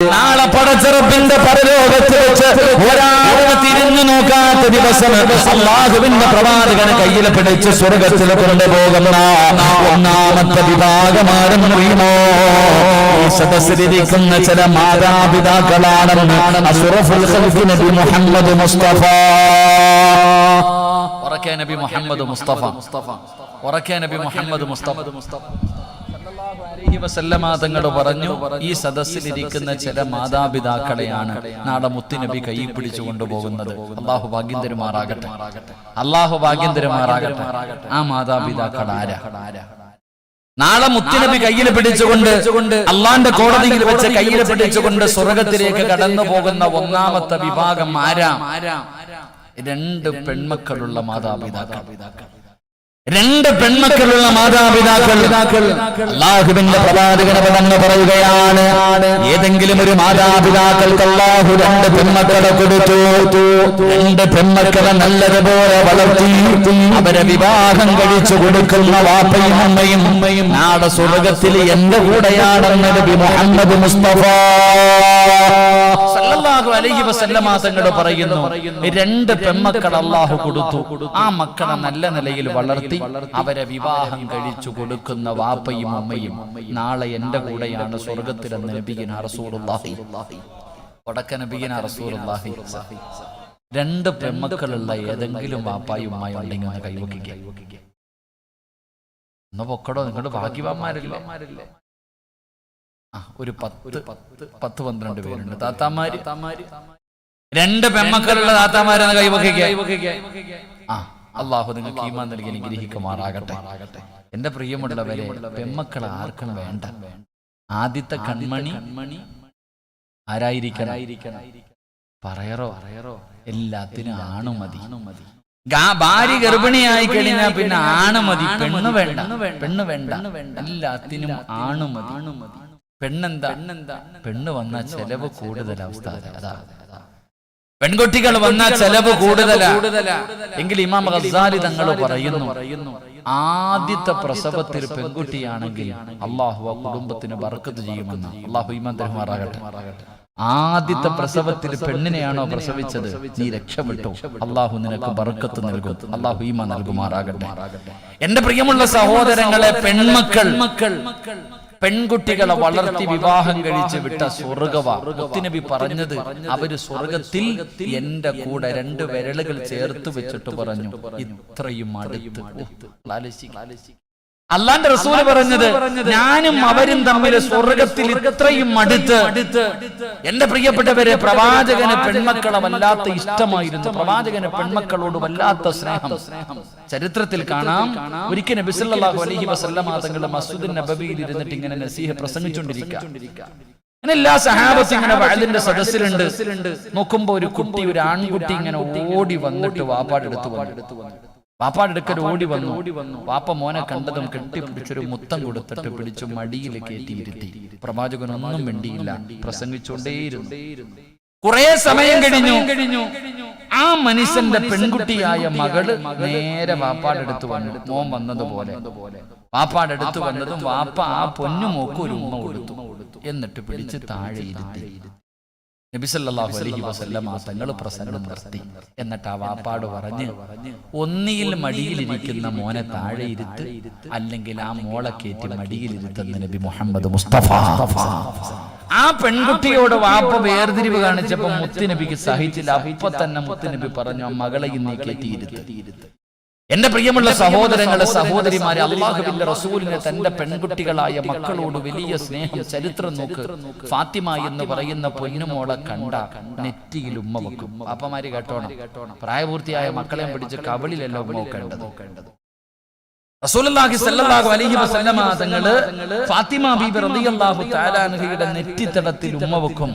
നാളെ പടച്ചറപ്പിന്റെ പരലോകത്ത് വെച്ച് ഒരാളെ തിരിഞ്ഞു നോക്കാത്ത ദിവസം അല്ലാഹുവിന്റെ പ്രവാചകനെ കയ്യിൽ പിടിച്ച് സ്വർഗത്തിൽ കൊണ്ടുപോകുന്ന ഒന്നാമത്തെ വിഭാഗമാണെന്നറിയുമോ? ഈ സദസ്സിലിരിക്കുന്ന ചില മാതാപിതാക്കളാണെന്ന് അഷ്റഫുൽ ഖൽഖ് നബി മുഹമ്മദ് മുസ്തഫ ഉറക്കെ നബി മുഹമ്മദ് മുസ്തഫ ഉറക്കെ നബി മുഹമ്മദ് മുസ്തഫ തങ്ങൾ പറഞ്ഞു, ഈ സദസ്സിലിരിക്കുന്ന ചില മാതാപിതാക്കളെയാണ് നാളെ മുത്തുനബി കൈ പിടിച്ചു കൊണ്ടുപോകുന്നത്. അള്ളാഹു ഭാഗ്യം തരുമാറാകട്ടെ, അള്ളാഹു ഭാഗ്യം തരുമാറാകട്ടെ. ആ മാതാപിതാക്കൾ ആരാ? നാളെ മുത്തുനബി കയ്യിൽ പിടിച്ചുകൊണ്ട് അള്ളാന്റെ കോടതിയിൽ വെച്ച് കയ്യിൽ പിടിച്ചുകൊണ്ട് സ്വർഗത്തിലേക്ക് കടന്നു പോകുന്ന ഒന്നാമത്തെ വിഭാഗം ആരാ? രണ്ട് പെൺമക്കളുള്ള മാതാപിതാക്കൾ. രണ്ട് പെൺമക്കളുള്ള മാതാപിതാക്കൾ. അല്ലാഹുവിന്റെ പ്രവാചകൻ തന്നെ പറയുകയാണ്, ഏതെങ്കിലും ഒരു മാതാപിതാക്കൾക്ക് അല്ലാഹു രണ്ട് പെൺമക്കളെ കൊടുത്തു, രണ്ട് പെൺമക്കളെ നല്ലതുപോലെ വളർത്തി അവരെ വിവാഹം കഴിച്ചു കൊടുക്കുന്ന വാപ്പയും അമ്മയും നാളെ സ്വർഗത്തിൽ എന്റെ കൂടെയാണെന്ന് നബി മുഹമ്മദ് മുസ്തഫ സല്ലല്ലാഹു അലൈഹി വസല്ലമ തങ്ങൾ പറയുന്നു, രണ്ട് പെൺമക്കൾ അല്ലാഹു കൊടുത്തു, ആ മക്കളെ നല്ല നിലയിൽ വളർത്തി അവരെ വിവാഹം കഴിച്ചു കൊടുക്കുന്ന വാപ്പയും അമ്മയും നാളെ എന്റെ കൂടെയാണ് സ്വർഗത്തിലെന്ന് നബിയിന റസൂലുള്ളാഹി വടക്ക നബിയിന റസൂലുള്ളാഹി. രണ്ട് പെൺമക്കളുള്ള ഏതെങ്കിലും വാപ്പായും ഉമ്മയും ഉണ്ടെങ്കിൽ ഒന്ന് കൈവക്കുക. ഒന്ന് പൊക്കടോ, നിങ്ങളുടെ ഭാഗ്യവാന്മാരില്ലേ? ഒരു 10-12 പേരുണ്ട് താത്താമാര്. രണ്ട് പെൺമക്കളുള്ള താത്താമാരെന്ന് കൈവക്കുക. അള്ളാഹു നിങ്ങൾക്ക് ഈമാൻ നൽകി അനുഗ്രഹിക്കുമാറാകട്ടെ. എന്റെ പ്രിയമുള്ളവരെ, പെൺമക്കളെ ആർക്കും വേണ്ട. ആദ്യത്തെ കൺമണി ആരായിരിക്കണം? പറയറോ എല്ലാത്തിനും ആണു മതി. ഭാര്യ ഗർഭിണിയായി കഴിഞ്ഞാൽ പിന്നെ ആണ് മതി, പെണ്ണ് വേണ്ട. എല്ലാത്തിനും ആണ് മതി. പെണ്ണെന്താ? പെണ്ണ് വന്ന ചെലവ് കൂടുതൽ അവസ്ഥ അതാ. പെൺകുട്ടികൾ വന്ന ചെലവ് കൂടുതലാ. എങ്കിൽ ഇമാം ഗസാലി തങ്ങൾ പറയുന്നു, ആദ്യത്തെ പ്രസവത്തിൽ പെൺകുട്ടിയാണെങ്കിൽ അള്ളാഹു ആ കുടുംബത്തിന് ബർക്കത്ത് ചെയ്യുമെന്ന്. അള്ളാഹു ഈമാൻ തരുമാറാകട്ടെ. ആദ്യത്തെ പ്രസവത്തിൽ പെണ്ണിനെയാണോ പ്രസവിച്ചത്, നീ രക്ഷപ്പെട്ടു, അള്ളാഹു നിനക്ക് ബർക്കത്ത് നൽകും. അള്ളാഹു ഈമാൻ നൽകുമാറാകട്ടെ. എന്റെ പ്രിയമുള്ള സഹോദരങ്ങളെ, പെൺകുട്ടികളെ വളർത്തി വിവാഹം കഴിച്ച് വിട്ട സ്വർഗവാ. മുത്തുനബി പറഞ്ഞത്, അവര് സ്വർഗത്തിൽ എന്റെ കൂടെ രണ്ട് വിരലുകൾ ചേർത്ത് വെച്ചിട്ട് പറഞ്ഞു, ഇത്രയും അടുത്ത്. അല്ലാന്റെ റസൂല് പറഞ്ഞത്, ഞാനും അവരും തമ്മിൽ സ്വർഗത്തിൽ ഇത്രയും അടുത്ത്. എന്റെ പ്രിയപ്പെട്ടവരെ, പ്രവാചകന് പെൺമക്കളെ വല്ലാത്ത ഇഷ്ടമായിരുന്നു. പ്രവാചകന് പെൺമക്കളോട് വല്ലാത്ത സ്നേഹം. ചരിത്രത്തിൽ കാണാം, ഒരിക്കൽ നബി സല്ലല്ലാഹു അലൈഹി വസല്ലമ തങ്ങൾ മസ്ജിദുൻ നബവിയിൽ ഇരുന്നിട്ട് ഇങ്ങനെ നസീഹ പ്രസംഗിച്ചുകൊണ്ടിരിക്കുക. അങ്ങനെ എല്ലാ സഹാബത്തും ഇങ്ങനെ വഅദിന്റെ സദസ്സിലുണ്ട്. നോക്കുമ്പോ ഒരു ആൺകുട്ടി ഇങ്ങനെ ഓടി വന്നിട്ട് വാപ്പാടെ അടുക്കൽ ഓടി വന്നു. വാപ്പ മോനെ കണ്ടതും കെട്ടിപ്പിടിച്ചൊരു മുത്തം കൊടുത്തിട്ട് പിടിച്ചു മടിയിൽ കയറ്റിയിരുത്തി. പ്രവാചകനൊന്നും മിണ്ടിയില്ല, പ്രസംഗിച്ചുകൊണ്ടേയിരുന്നു. കുറെ സമയം കഴിഞ്ഞു. ആ മനുഷ്യന്റെ പെൺകുട്ടിയായ മകള് നേരെ വാപ്പാടെ അടുത്ത് വന്നു. മോൻ വന്നതുപോലെ വാപ്പാടെ അടുത്ത് വന്നതും വാപ്പ ആ പൊന്നുമോക്ക് ഒരു ഉമ്മ കൊടുത്തു. എന്നിട്ട് പിടിച്ച് താഴെ ഇരുത്തി. നബി സല്ലല്ലാഹു അലൈഹി വസല്ലമ തങ്ങൾ പ്രസംഗം നിർത്തി. എന്നിട്ട് ആ വാപ്പാട് പറഞ്ഞ്, ഒന്നിയിൽ മടിയിലിരിക്കുന്ന മോനെ താഴെ ഇരുത്ത്, അല്ലെങ്കിൽ ആ മോളെ കയറ്റി മടിയിലിരുത്തുന്ന നബി മുഹമ്മദ് മുസ്തഫ. ആ പെൺകുട്ടിയോട് വാപ്പ വേർതിരിവ് കാണിച്ചപ്പോ മുത്തുനബിക്ക് സഹിച്ചില്ല. അപ്പൊ തന്നെ മുത്തുനബി പറഞ്ഞു, ആ മകളെ ഇന്നേ കയറ്റിയിരുത്ത്. എന്റെ പ്രിയമുള്ള സഹോദരങ്ങളെ, സഹോദരിമാരെ, അല്ലാഹുവിന്റെ റസൂലിനെ തന്റെ പെൺകുട്ടികളായ മക്കളോട് വലിയ സ്നേഹം. ചരിത്രം നോക്ക്. ഫാത്തിമ എന്ന് പറയുന്ന പൊന്നുമോളെ കണ്ട നെറ്റിയിൽ ഉമ്മ വെക്കും. പാപ്പമാര് കേട്ടോണം, പ്രായപൂർത്തിയായ മക്കളെയും പിടിച്ച് കവളിലല്ല ഉമ്മ വെക്കേണ്ടത്. റസൂലുള്ളാഹി സ്വല്ലല്ലാഹു അലൈഹി വസല്ലമ തങ്ങള് ഫാത്തിമ ബീബി റളിയല്ലാഹു തആല അൻഹയുടെ നെറ്റിത്തടത്തിൽ ഉമ്മ വെക്കും.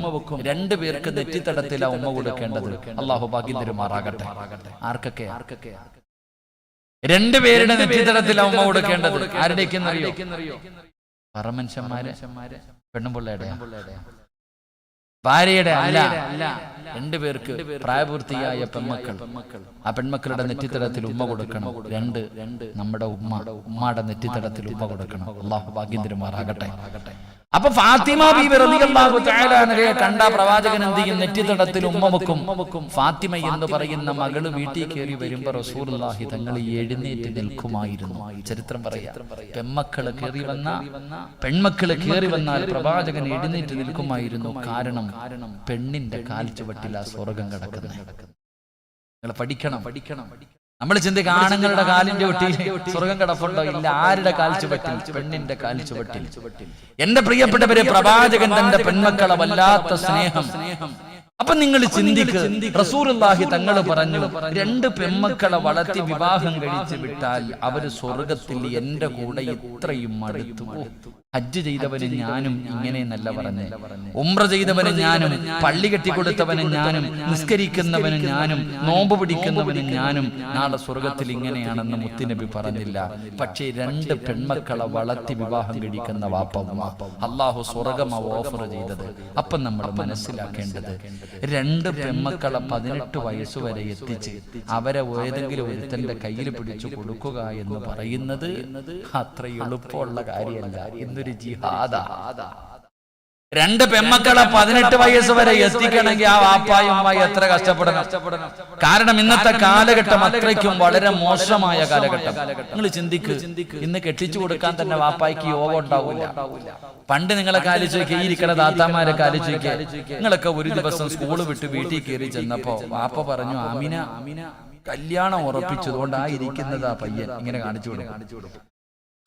രണ്ടു പേർക്ക് നെറ്റിത്തടത്തിലാ ഉമ്മ കൊടുക്കേണ്ടത്. അല്ലാഹു ഭാഗ്യം തരുമാറാകട്ടെ. ആർക്കൊക്കെ? രണ്ടുപേരുടെ നെറ്റിത്തടത്തിലാ ഉമ്മ കൊടുക്കേണ്ടത്. ആരുടെയൊക്കെയെന്നറിയോ? പറമനുഷ്യന്മാരെ, പെണ്ണുപിള്ളയുടെ, ഭാര്യയുടെ അല്ല. രണ്ടുപേർക്ക് പ്രായപൂർത്തിയായ പെൺമക്കൾ. ആ പെൺമക്കളുടെ നെറ്റിത്തടത്തിൽ ഉമ്മ കൊടുക്കണം. രണ്ട് നമ്മുടെ ഉമ്മയുടെ നെറ്റിത്തടത്തിൽ ഉമ്മ കൊടുക്കണം. അല്ലാഹു ഭാഗ്യം തരുമാറാകട്ടെ. അപ്പൊ ഫാത്തിമ ബീവി റളിയല്ലാഹു തആല അൻഹയെ കണ്ട പ്രവാചകൻ എന്ത് ചെയ്യും? നെറ്റിത്തടത്തിൽ ഉമ്മ ഫാത്തിമ എന്ന് പറയുന്ന മകള് വീട്ടിൽ കയറി വരുമ്പോ റസൂലുള്ളാഹി തങ്ങൾ എഴുന്നേറ്റ് നിൽക്കുമായിരുന്നു. ചരിത്രം പറയാം, പെൺമക്കള് കയറി വന്നാൽ പ്രവാചകൻ എഴുന്നേറ്റ് നിൽക്കുമായിരുന്നു. കാരണം പെണ്ണിന്റെ കാൽ ചുവട്ടിലാ സ്വർഗം കിടക്കുന്നത്. നിങ്ങൾ പഠിക്കണം. നമ്മൾ ചിന്തിക്കുക ആണുങ്ങളുടെ കാലിന്റെ ഒട്ടിയിൽ സ്വർഗം കിടപ്പുണ്ടോ? ഇല്ല. ആരുടെ കാൽ ചുവട്ടിൽ? പെണ്ണിന്റെ കാൽ ചുവട്ടിൽ. എന്റെ പ്രിയപ്പെട്ടവരെ, പ്രവാചകൻ തന്റെ പെൺമക്കളെ വല്ലാത്ത സ്നേഹം. അപ്പൊ നിങ്ങൾ ചിന്തിക്ക്, റസൂലുള്ളാഹി തങ്ങൾ പറഞ്ഞു, 2 പെൺമക്കളെ വളർത്തി വിവാഹം കഴിച്ച് വിട്ടാൽ അവര് സ്വർഗത്തിൽ എന്റെ കൂടെ ഇത്രയും അടുത്തു. ഹജ്ജ് ചെയ്തവന് ഞാനും ഇങ്ങനെ നല്ല പറഞ്ഞേ, ഉംറ ചെയ്തവന് ഞാനും, പള്ളി കെട്ടിക്കൊടുത്തവന് ഞാനും, നിസ്കരിക്കുന്നവന് ഞാനും, നോമ്പ് പിടിക്കുന്നവന് ഞാനും നാളെ സ്വർഗത്തിൽ ഇങ്ങനെയാണെന്ന് മുത്തുനബി പറഞ്ഞില്ല. പക്ഷേ 2 പെൺമക്കളെ വളർത്തി വിവാഹം കഴിക്കുന്ന വാപ്പ അല്ലാഹു സ്വർഗം ഓഫർ ചെയ്തത്. അപ്പം നമ്മൾ മനസ്സിലാക്കേണ്ടത്, 2 പെൺമക്കളെ 18 വയസ്സുവരെ എത്തിച്ച് അവരെ ഏതെങ്കിലും ഒരുത്തന്റെ കയ്യിൽ പിടിച്ചു കൊടുക്കുക എന്ന് പറയുന്നത് അത്ര എളുപ്പമുള്ള കാര്യമല്ല. എന്നൊരു ജിഹാദാ. 2 പെൺമക്കളെ 18 വയസ്സ് വരെ എത്തിക്കണമെങ്കിൽ ആ വാപ്പായും എത്ര കഷ്ടപ്പെടണം. കാരണം ഇന്നത്തെ കാലഘട്ടം അത്രയ്ക്കും വളരെ മോശമായ കാലഘട്ടം. നിങ്ങൾ ചിന്തിക്ക്, ഇന്ന് കെട്ടിച്ചു കൊടുക്കാൻ തന്നെ വാപ്പായ്ക്ക് യോഗം ഉണ്ടാവില്ല. പണ്ട് നിങ്ങളെ കാലിച്ച് നോക്കി, ഈ ഇരിക്കണ താത്താമാരെ കാലിച്ച് നോക്കി, നിങ്ങളൊക്കെ ഒരു ദിവസം സ്കൂള് വിട്ട് വീട്ടിൽ കയറി ചെന്നപ്പോ വാപ്പ പറഞ്ഞു, ആമിന കല്യാണം ഉറപ്പിച്ചതുകൊണ്ട് ആ ഇരിക്കുന്നതാ പയ്യൻ, ഇങ്ങനെ കാണിച്ചു കൊടുക്കും.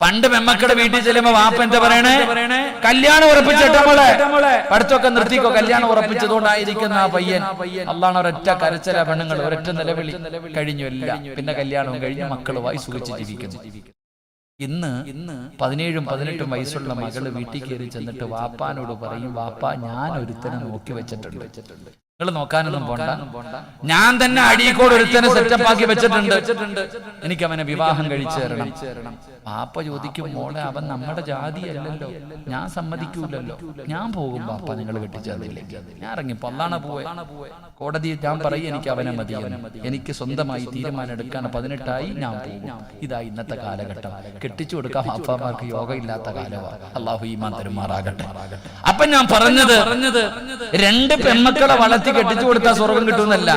പണ്ട് പെമ്മക്കളുടെ വീട്ടിൽ ചെല്ലുമ്പോ വാപ്പ എന്താ പറയണേ? കല്യാണം ഉറപ്പിച്ചിട്ട് മോളെ പഠിത്തമൊക്കെ നിർത്തിക്കോ, കല്യാണം ഉറപ്പിച്ചതുകൊണ്ടായിരിക്കുന്ന ആ പയ്യൻ. അള്ളാണ് ഒരൊറ്റ കരച്ചില, പെണ്ണുങ്ങൾ ഒരൊറ്റ നിലവിളി, കഴിഞ്ഞു എല്ലാം. പിന്നെ കല്യാണവും കഴിഞ്ഞ് മക്കളുമായി സുഖിച്ച് ജീവിക്കുന്നു. ഇന്ന് 17ഉം 18ഉം വയസ്സുള്ള മകള് വീട്ടിൽ കയറി ചെന്നിട്ട് വാപ്പാനോട് പറയും, വാപ്പ ഞാൻ ഒരുത്തനെ നോക്കി വെച്ചിട്ടുണ്ട്, നിങ്ങൾ നോക്കാനൊന്നും പോണ്ട, ഞാൻ തന്നെ അടീക്കോട് ഒരുത്തനെ സെറ്റപ്പ് ആക്കി വെച്ചിട്ടുണ്ട്, എനിക്ക് അവനെ വിവാഹം കഴിച്ചു തരണം. പാപ്പ ചോദിക്കും, മോളെ അവൻ നമ്മുടെ ജാതിയല്ലല്ലോ, ഞാൻ സമ്മതിക്കൂലല്ലോ, ഞാൻ പോകും പാപ്പ, നിങ്ങൾ കെട്ടിച്ചതില്ലെങ്കിൽ ഞാൻ ഇറങ്ങി പൊള്ളാണ് പോവേ. കോടതി ഞാൻ പറയും, എനിക്ക് അവനെ മതി, എനിക്ക് സ്വന്തമായി തീരുമാനം എടുക്കാൻ 18ആയി, ഞാൻ പോകും. ഇതാ ഇന്നത്തെ കാലഘട്ടം. കെട്ടിച്ചു കൊടുക്കാൻ പാപ്പമാർക്ക് യോഗ ഇല്ലാത്ത കാലമാണ്. അള്ളാഹു ഈമാൻ തരുമാറാകട്ടെ. അപ്പൊ ഞാൻ പറഞ്ഞത് 2 പെൺമക്കളെ വളർത്തി കെട്ടിച്ചു കൊടുത്താൽ സ്വർഗം കിട്ടുന്നല്ല,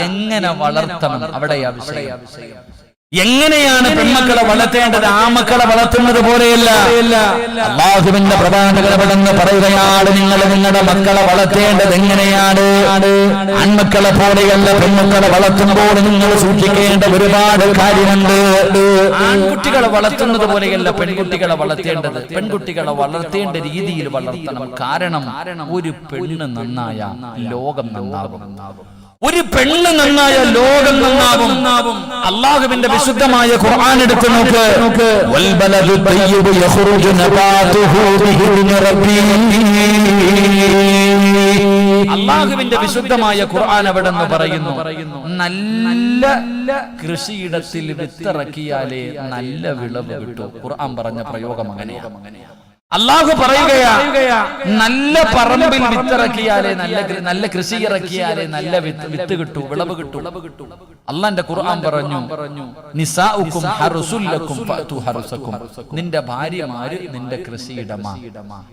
എങ്ങനെ വളർത്തണം അവിടെയാ വിഷയം. എങ്ങനെയാണ് പെൺമക്കളെ വളർത്തേണ്ടത്? ആമക്കളെ വളർത്തുന്നത് പോലെയല്ല. അല്ലാഹുവിന്റെ പ്രവാചകൻ അവിടുന്ന് പറയുകയാണ്, നിങ്ങൾ നിങ്ങളുടെ മക്കളെ വളർത്തേണ്ടത് എങ്ങനെയാണ്? ആൺമക്കളെ പോലെയല്ല, പെൺമക്കളെ വളർത്തുമ്പോൾ നിങ്ങൾ സൂക്ഷിക്കേണ്ട ഒരുപാട് കാര്യമുണ്ട്. ആൺകുട്ടികളെ വളർത്തുന്നത് പോലെയല്ല പെൺകുട്ടികളെ വളർത്തേണ്ടത്. പെൺകുട്ടികളെ വളർത്തേണ്ട രീതിയിൽ വളർത്തണം. കാരണം ഒരു പെണ്ണ് നന്നായ ലോകം നന്നാകും. ഒരു പെണ്ണ് നന്നായ ലോകം നന്നാവും. അല്ലാഹുവിന്റെ വിശുദ്ധമായ ഖുർആൻ എടുത്ത് നോക്ക്. വൽബലദു തയ്യിബു യഖ്റുജു നബാതുഹു ബിഇذن റബ്ബി. അല്ലാഹുവിന്റെ വിശുദ്ധമായ ഖുർആൻ അവിടെ നിന്ന് പറയുന്നു, നല്ല കൃഷിയിടത്തിൽ വിത്തിറക്കിയാലേ നല്ല വിളവ് കിട്ടൂ. ഖുർആൻ പറഞ്ഞ പ്രയോഗം അങ്ങനെയാണ്. അല്ലാഹു പറയുകയാ, നല്ല പറമ്പിൽ വിത്തിറക്കിയാലേ, നല്ല കൃഷി ഇറക്കിയാലേ നല്ല വിത്ത് കിട്ടൂ, വിളവ് കിട്ടൂ. അല്ലാഹുവിന്റെ ഖുർആൻ പറഞ്ഞു, നിസാഉക്കും ഹർസുൽ ലക്കും ഫഅതു ഹർസക്കും. നിന്റെ ഭാര്യമാര് നിന്റെ കൃഷിയിടമാ.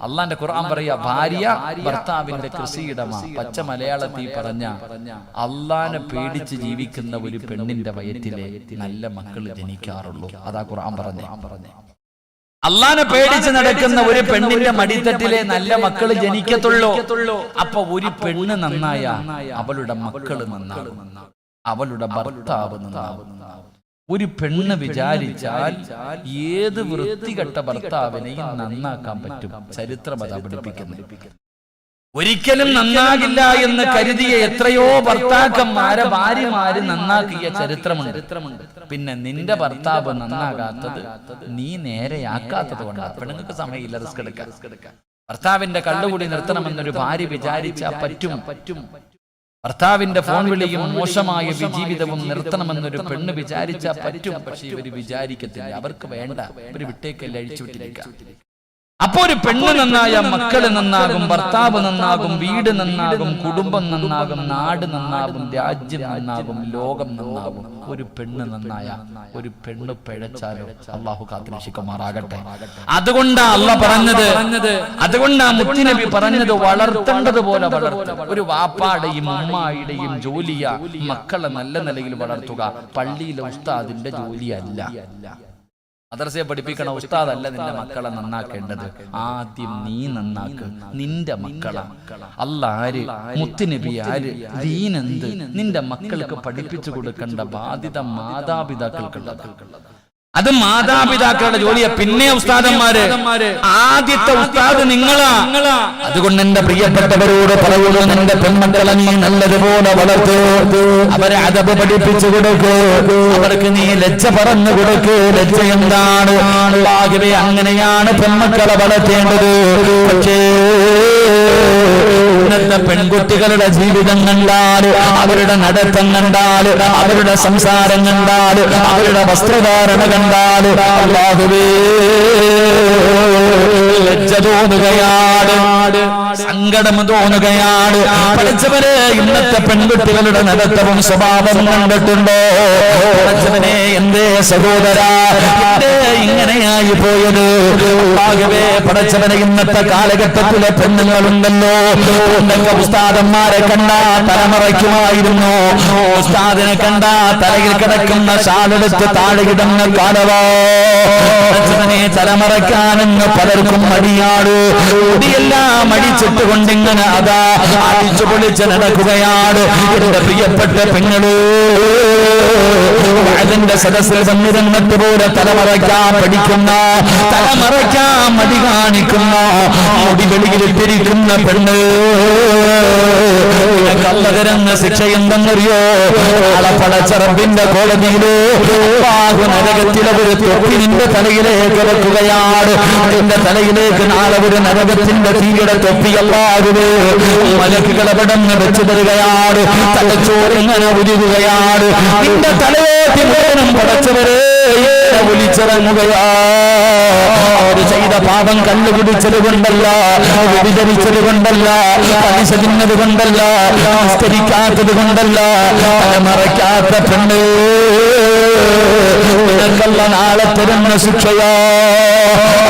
അല്ലാഹുവിന്റെ ഖുർആൻ പറയാ, ഭാര്യ ഭർത്താവിന്റെ കൃഷിയിടമ. പച്ച മലയാളത്തിൽ പറഞ്ഞ, അല്ലാഹുവിനെ പേടിച്ച് ജീവിക്കുന്ന ഒരു പെണ്ണിന്റെ വയറ്റിലെ നല്ല മക്കൾ ജനിക്കാറുള്ളൂ. അതാ ഖുർആൻ പറഞ്ഞേ. അല്ലാഹുവിനെ പേടിച്ച് നടക്കുന്ന ഒരു പെണ്ണിന്റെ മടിത്തട്ടിലെ നല്ല മക്കൾ ജനിക്കത്തുള്ളൂ. അപ്പൊ ഒരു പെണ്ണ് നന്നായ അവളുടെ മക്കള് നന്നാകും, അവളുടെ ഭർത്താവ് നന്നാകും. ഒരു പെണ്ണ് വിചാരിച്ചാൽ ഏത് വൃത്തികെട്ട ഭർത്താവിനെയും നന്നാക്കാൻ പറ്റും. ചരിത്രം അതാ പഠിപ്പിക്കുന്നത്. ഒരിക്കലും നന്നാകില്ല എന്ന് കരുതിയ എത്രയോ ഭർത്താക്കന്മാരെ ഭാര്യമാര് നന്നാക്കിയ ചരിത്രമുണ്ട്. പിന്നെ നിന്റെ ഭർത്താവ് നന്നാകാത്തത് നീ നേരെയാക്കാത്തത് കൊണ്ടാണ്. പെണ്ണുങ്ങൾക്ക് സമയമില്ല റിസ്ക് എടുക്കാൻ. ഭർത്താവിന്റെ കള്ളുകൂടി നിർത്തണമെന്നൊരു ഭാര്യ വിചാരിച്ചാൽ പറ്റും. ഭർത്താവിന്റെ ഫോൺ വിളിയും മോശമായ ജീവിതവും നിർത്തണമെന്നൊരു പെണ്ണ് വിചാരിച്ചാൽ പറ്റും. പക്ഷെ ഇവര് വിചാരിക്കത്തില്ല. അവർക്ക് വേണ്ട, ഇവര് വിട്ടേക്കല്ല, അഴിച്ചുവിട്ടിരിക്കുക. അപ്പൊ ഒരു പെണ്ണ് നന്നായ മക്കള് നന്നാകും, ഭർത്താവ് നന്നാകും, വീട് നന്നാകും, കുടുംബം നന്നാകും, നാട് നന്നാകും, രാജ്യം നന്നാകും, ലോകം നന്നാകും. ഒരു പെണ്ണ് നന്നായ, ഒരു പെണ്ണ് പിഴച്ചാലോ അള്ളാഹു കാത്തുരക്ഷിക്കുമാറാകട്ടെ. അതുകൊണ്ടാ അള്ളാഹ് പറഞ്ഞത്, അതുകൊണ്ടാ മുത്തുനബി പറഞ്ഞത്, വളർത്തേണ്ടതുപോലെ വളർത്തുക. ഒരു വാപ്പാടെയും ഉമ്മായുടെയും ജോലിയാ മക്കളെ നല്ല നിലയിൽ വളർത്തുക. പള്ളിയിലെ ഉസ്താദിന്റെ ജോലിയല്ല. മദ്രസയെ പഠിപ്പിക്കണ ഉസ്താദല്ല നിന്റെ മക്കളെ നന്നാക്കേണ്ടത്. ആദ്യം നീ നന്നാക്ക് നിന്റെ മക്കളെ. അല്ലാഹ് ആര്, മുത്തുനബി ആര്, ദീൻ എന്ത്, നിന്റെ മക്കൾക്ക് പഠിപ്പിച്ചു കൊടുക്കേണ്ട ബാധ്യത മാതാപിതാക്കൾക്കുള്ളത്. അത് മാതാപിതാക്കളുടെ ജോലിയാ. പിന്നെ ഉസ്താദന്മാര്, ആദ്യത്തെ ഉസ്താദ് നിങ്ങളാ. അതുകൊണ്ട് എന്റെ പ്രിയപ്പെട്ടവരോട് പറയുന്നു, നിന്റെ പെൺമക്കളെ നീ നല്ലതുപോലെ വളർത്തു. അവരെ അദബ് പഠിപ്പിച്ചു കൊടുക്കൂ. അവർക്ക് നീ ലജ്ജ പറഞ്ഞു കൊടുക്കൂ. ലജ്ജ എന്താണ്? ആകെ അങ്ങനെയാണ് പെൺമക്കളെ വളർത്തേണ്ടത്. പക്ഷേ ഇന്നത്തെ പെൺകുട്ടികളുടെ ജീവിതം കണ്ടാല്, അവരുടെ നടത്തം കണ്ടാല്, അവരുടെ സംസാരം കണ്ടാല്, അവരുടെ വസ്ത്രധാരണ കണ്ടാല് അല്ലാഹുവേ ലജ്ജ തോന്നുകയാണ്, സങ്കടം തോന്നുകയാണ്. പഠിച്ചവരെ, ഇന്നത്തെ പെൺകുട്ടികളുടെ നടത്തവും സ്വഭാവം കണ്ടിട്ടുണ്ടോ? പഠിച്ചവനെ, എന്തേ സഹോദരാ എന്തേ ഇങ്ങനെയായി പോയത്? ആകവേ പഠിച്ചവനെ, ഇന്നത്തെ കാലഘട്ടത്തിലെ പെണ്ണുങ്ങളുണ്ടല്ലോ, എന്നൊക്കെ ഉസ്താദന്മാരെ കണ്ട തലമറയ്ക്കുമായിരുന്നു. ഉസ്താദിനെ കണ്ട തലയിൽ കിടക്കുന്ന ഷാളെടുത്ത് താഴെകിടന്ന കാലവാ. പഠിച്ചവനെ, തലമറയ്ക്കാനെന്ന് പലർക്കും മടിയാണ്. മുടിയെല്ലാം അടിച്ചിട്ട് കൊണ്ടിങ്ങനെ അതാ അടിച്ചു പൊളിച്ച് നടക്കുകയാണ്. എന്റെ പ്രിയപ്പെട്ട പെങ്ങള്, അതിന്റെ സദസ്സിൽ വന്നിരുന്നിട്ട് പോലെ തലമറയ്ക്കാൻ പഠിക്കുന്ന, തലമറയ്ക്കാൻ മടി കാണിക്കുന്ന, മുടി വെളിയിലിട്ടിരിക്കുന്ന പെണ്ണ് കള്ളകരെന്ന ശിക്ഷ എന്തെന്നറിയോ? പടച്ചറപ്പിന്റെ കോടതിയിലോ നരകത്തിലെ ഒരു തൊപ്പി നിന്റെ തലയിലേക്ക് വെക്കുകയാണ്. നിന്റെ തലയിലേക്ക് നാളെ ഒരു നരകത്തിന്റെ തീയുടെ തൊപ്പിയല്ലാതെ മലക്കുകളെ പടന്ന് വെച്ചു തരികയാണ്. തലച്ചോറിങ്ങനെ ഉരുകുകയാണ്. നിന്റെ തലയോട്ടി മുഴുവനും പടച്ചവരെ വിളിച്ചിറങ്ങുകയാ. അവർ ചെയ്ത പാപം കണ്ടുപിടിച്ചത് കൊണ്ടല്ല, വ്യഭിചരിച്ചത് കൊണ്ടല്ല, പലിശ തിന്നത് കൊണ്ടല്ല, സംസ്കരിക്കാത്തത് കൊണ്ടല്ല, മറയ്ക്കാത്ത പെണ്ണ് നിനക്കല്ല നാളെ തരുന്ന ശിക്ഷയാ.